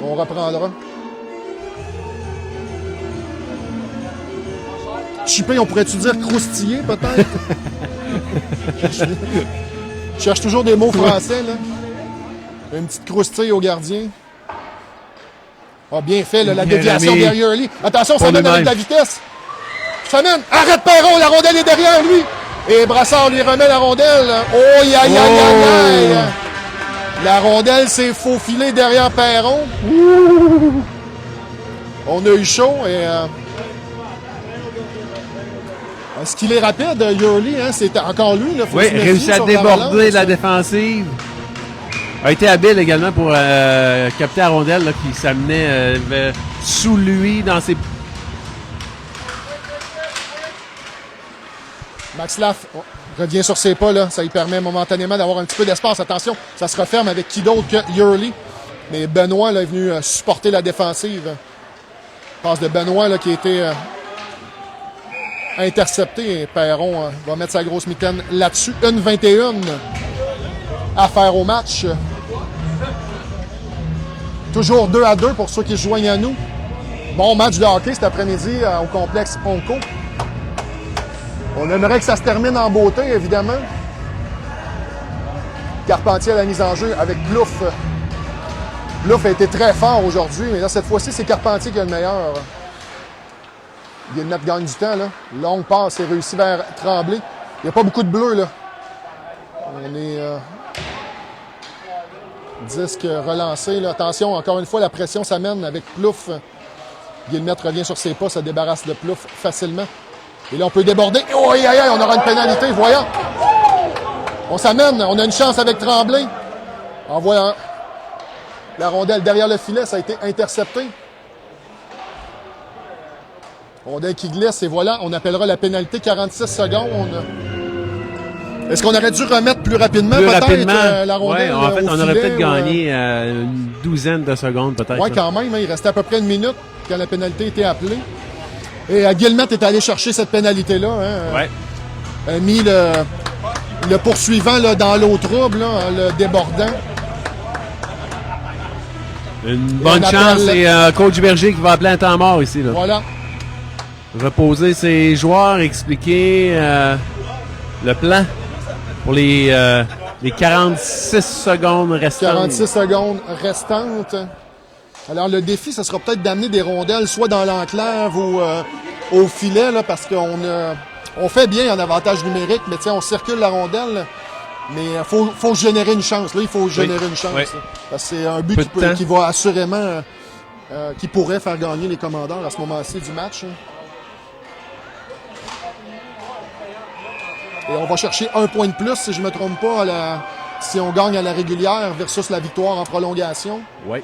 On reprendra. Chipper, on pourrait-tu dire croustiller, peut-être? Je cherche toujours des mots français, là. Une petite croustille au gardien. Ah, bien fait, là, la Bien déviation remis. derrière Yurley. Attention, ça Pour mène avec lui-même. de la vitesse. Ça mène. Arrête Perron, la rondelle est derrière lui. Et Brassard lui remet la rondelle. Oh, aïe, aïe, aïe, aïe, aïe. La rondelle s'est faufilée derrière Perron. On a eu chaud et... Est-ce qu'il est rapide, Yurley? Hein? C'est encore lui. Là, faut Oui, se méfier réussi à sur la déborder relance. la défensive. A été habile également pour capter la rondelle là, qui s'amenait sous lui dans ses... Max Laff revient sur ses pas. Là. Ça lui permet momentanément d'avoir un petit peu d'espace. Attention, ça se referme avec qui d'autre que Yurley. Mais Benoît là, est venu supporter la défensive. Passe de Benoît là, qui a été intercepté. Et Perron va mettre sa grosse mitaine là-dessus. 1,21 à faire au match. Toujours 2-2 pour ceux qui se joignent à nous. Bon match de hockey cet après-midi au complexe Onco. On aimerait que ça se termine en beauté, évidemment. Carpentier à la mise en jeu avec Plouffe. Plouffe a été très fort aujourd'hui, mais là, cette fois-ci, c'est Carpentier qui a le meilleur. Guillemette gagne du temps, là. Longue passe, c'est réussi vers Tremblay. Il n'y a pas beaucoup de bleu, là. On est... disque relancé, là. Attention, encore une fois, la pression s'amène avec Plouffe. Guillemette revient sur ses pas, ça débarrasse de Plouffe facilement. Et là, on peut déborder. Oh, aïe, aïe, aïe, on aura une pénalité, voyons. On s'amène, on a une chance avec Tremblay. Envoie la rondelle derrière le filet, ça a été intercepté. Rondelle qui glisse et voilà, on appellera la pénalité 46 secondes. Est-ce qu'on aurait dû remettre plus rapidement peut-être la rondelle? Ouais, en fait, au on aurait filet, peut-être gagné une douzaine de secondes peut-être. Oui, quand même. Hein, il restait à peu près une minute quand la pénalité était appelée. Et Guillemette est allé chercher cette pénalité-là. Hein, Ouais. a mis le poursuivant là, dans l'eau trouble, là, en le débordant. Une bonne on chance. appelle- Et coach Berger qui va appeler un temps mort ici. Là. Voilà. Reposer ses joueurs, expliquer le plan pour les 46 secondes restantes. 46 secondes restantes. Alors, le défi, ce sera peut-être d'amener des rondelles soit dans l'enclave ou au filet, là, parce on fait bien en avantage numérique, mais on circule la rondelle. Mais il faut générer une chance. Là, il faut générer une chance. Oui. Là. Parce que c'est un but Peu de temps. qui va assurément... qui pourrait faire gagner les commandeurs à ce moment-ci du match. Hein. Et on va chercher un point de plus, si je ne me trompe pas, si on gagne à la régulière versus la victoire en prolongation. Oui.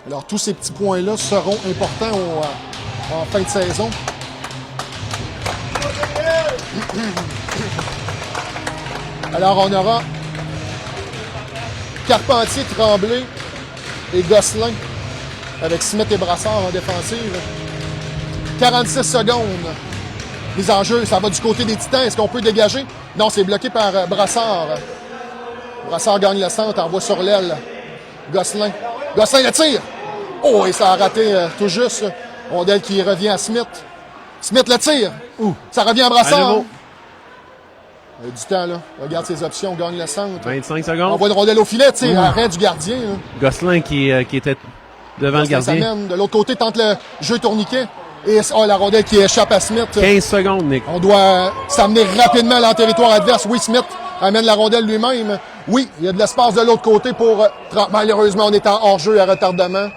Alors, tous ces petits points-là seront importants en fin de saison. Alors, on aura Carpentier, Tremblay et Gosselin avec Smith et Brassard en défensive. 46 secondes. Mise en jeu, ça va du côté des Titans. Est-ce qu'on peut dégager? Non, c'est bloqué par Brassard. Brassard gagne le centre, envoie sur l'aile. Gosselin. Gosselin le tire! Oh, et ça a raté tout juste. Rondelle qui revient à Smith. Smith le tire! Ça revient à À Brassard. nouveau. Il y a du temps, là. Regarde ses options, gagne le centre. 25 secondes. Envoie une rondelle au filet, tire, arrêt du gardien. Là. Gosselin qui était devant le Ça gardien. mène. De l'autre côté, tente le jeu tourniquet. Et la rondelle qui échappe à Smith. 15 secondes, Nick. On doit s'amener rapidement dans le territoire adverse. Oui, Smith amène la rondelle lui-même. Oui, il y a de l'espace de l'autre côté pour... Malheureusement, on est en hors-jeu à retardement.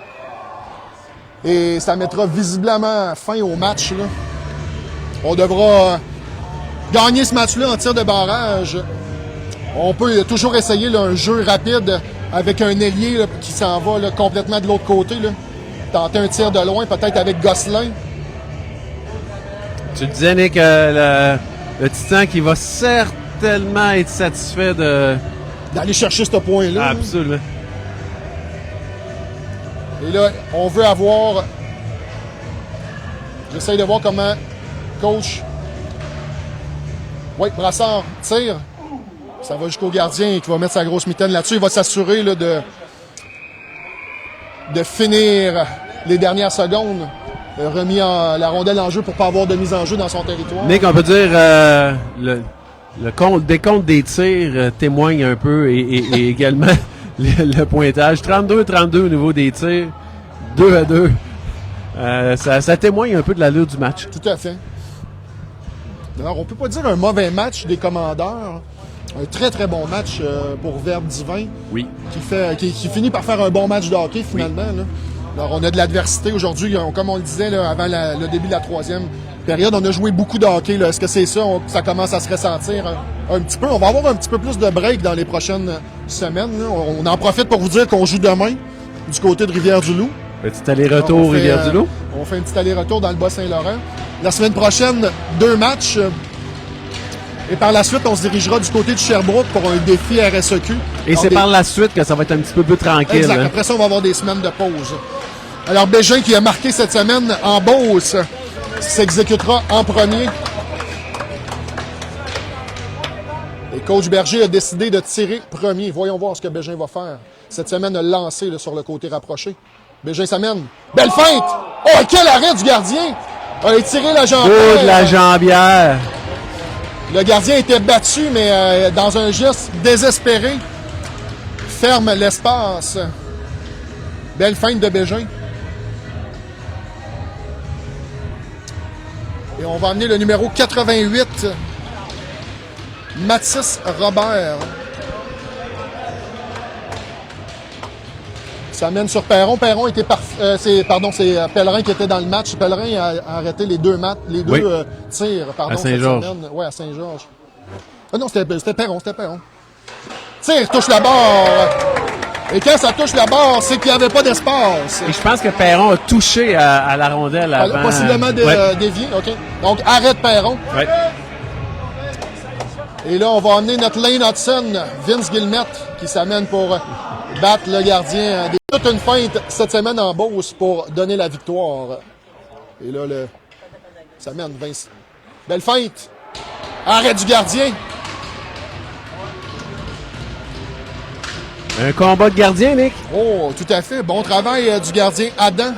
Et ça mettra visiblement fin au match. Là. On devra gagner ce match-là en tir de barrage. On peut toujours essayer là, un jeu rapide avec un ailier là, qui s'en va là, complètement de l'autre côté. Là. Tenter un tir de loin, peut-être avec Gosselin. Tu disais, Nick, le Titan qui va certainement être satisfait de... D'aller chercher ce point-là. Absolument. Et là, on veut avoir... J'essaye de voir comment coach... Oui, Brassard tire. Ça va jusqu'au gardien qui va mettre sa grosse mitaine là-dessus. Il va s'assurer là, de finir les dernières secondes. Remis la rondelle en jeu pour ne pas avoir de mise en jeu dans son territoire. Nick, on peut dire le décompte des tirs témoigne un peu et également le pointage. 32-32 au niveau des tirs. 2-2. Ça témoigne un peu de l'allure du match. Tout à fait. Alors, on peut pas dire un mauvais match des commandeurs. Un très, très bon match pour Verbe Divin. Oui. Qui finit par faire un bon match de hockey, finalement. Là. Alors, on a de l'adversité aujourd'hui. Comme on le disait là, avant le début de la troisième période, on a joué beaucoup de hockey. Là. Est-ce que c'est ça? Ça commence à se ressentir un petit peu. On va avoir un petit peu plus de break dans les prochaines semaines. Là. On en profite pour vous dire qu'on joue demain du côté de Rivière-du-Loup. Petit aller-retour Rivière-du-Loup. On fait un petit aller-retour dans le Bas-Saint-Laurent. La semaine prochaine, 2 matchs. Et par la suite, on se dirigera du côté de Sherbrooke pour un défi RSEQ. Et c'est par la suite que ça va être un petit peu plus tranquille. Exact. Hein? Après ça, on va avoir des semaines de pause. Alors, Bégin qui a marqué cette semaine en Beauce s'exécutera en premier. Et coach Berger a décidé de tirer premier. Voyons voir ce que Bégin va faire. Cette semaine, a lancé là, sur le côté rapproché. Bégin s'amène. Belle feinte! Oh, quel arrêt du gardien! Il a tiré la jambière. Oh, de la jambière! Le gardien était battu, mais dans un geste désespéré, ferme l'espace. Belle feinte de Bégin. Et on va amener le numéro 88, Mathis Robert. Ça mène sur Perron. Perron était c'est Pellerin qui était dans le match. Pellerin a arrêté les deux tirs. À Saint-Georges. Oui, à Saint-Georges. Ah non, c'était Perron. Tire, touche la barre. Et quand ça touche la barre, c'est qu'il n'y avait pas d'espace. Et je pense que Perron a touché à la rondelle avant. Possiblement Ouais. dévié, OK. Donc, arrête Perron. Ouais. Et là, on va emmener notre Lane Hudson, Vince Guillemette, qui s'amène pour battre le gardien. Toute une feinte cette semaine en Beauce pour donner la victoire. Et là, ça mène Vince. Belle feinte. Arrêt du gardien. Un combat de gardien, Nick. Oh, tout à fait. Bon travail du gardien Adam.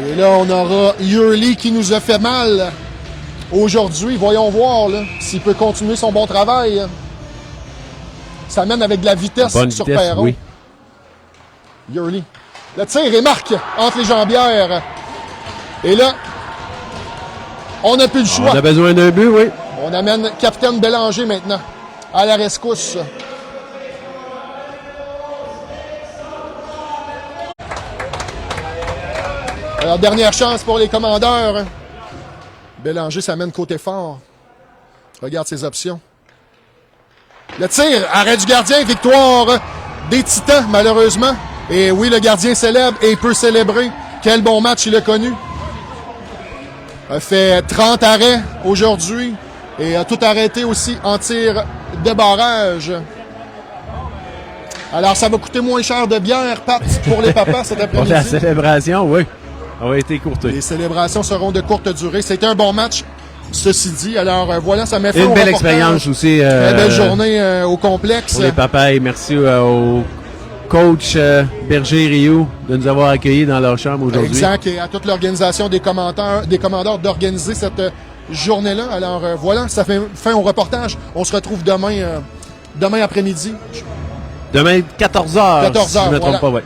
Et là, on aura Yurley qui nous a fait mal aujourd'hui. Voyons voir là, s'il peut continuer son bon travail. Ça mène avec de la vitesse Bonne sur vitesse, Perron. oui. Yurley. Le tir et marque entre les jambières. Et là, on n'a plus le choix. On a besoin d'un but, oui. On amène Capitaine Bélanger maintenant à la rescousse. Alors, dernière chance pour les commandeurs. Bélanger s'amène côté fort. Regarde ses options. Le tir, arrêt du gardien, victoire des Titans, malheureusement. Et oui, le gardien célèbre et peut célébrer. Quel bon match il a connu. A fait 30 arrêts aujourd'hui et a tout arrêté aussi en tir de barrage. Alors, ça va coûter moins cher de bière, Pat, pour les papas cet Pour la après-midi. célébration, oui. On a été courté. Les célébrations seront de courte durée. C'était un bon match, ceci dit. Alors, voilà, ça met fin Une au belle reportage. expérience aussi. Très belle journée au complexe. Pour les papas et merci au coach Berger Rio de nous avoir accueillis dans leur chambre aujourd'hui. Exact, et à toute l'organisation des commandeurs d'organiser cette journée-là. Alors voilà, ça fait fin au reportage. On se retrouve demain après-midi. Demain, 14h. 14h, Si je ne me trompe voilà. pas, ouais.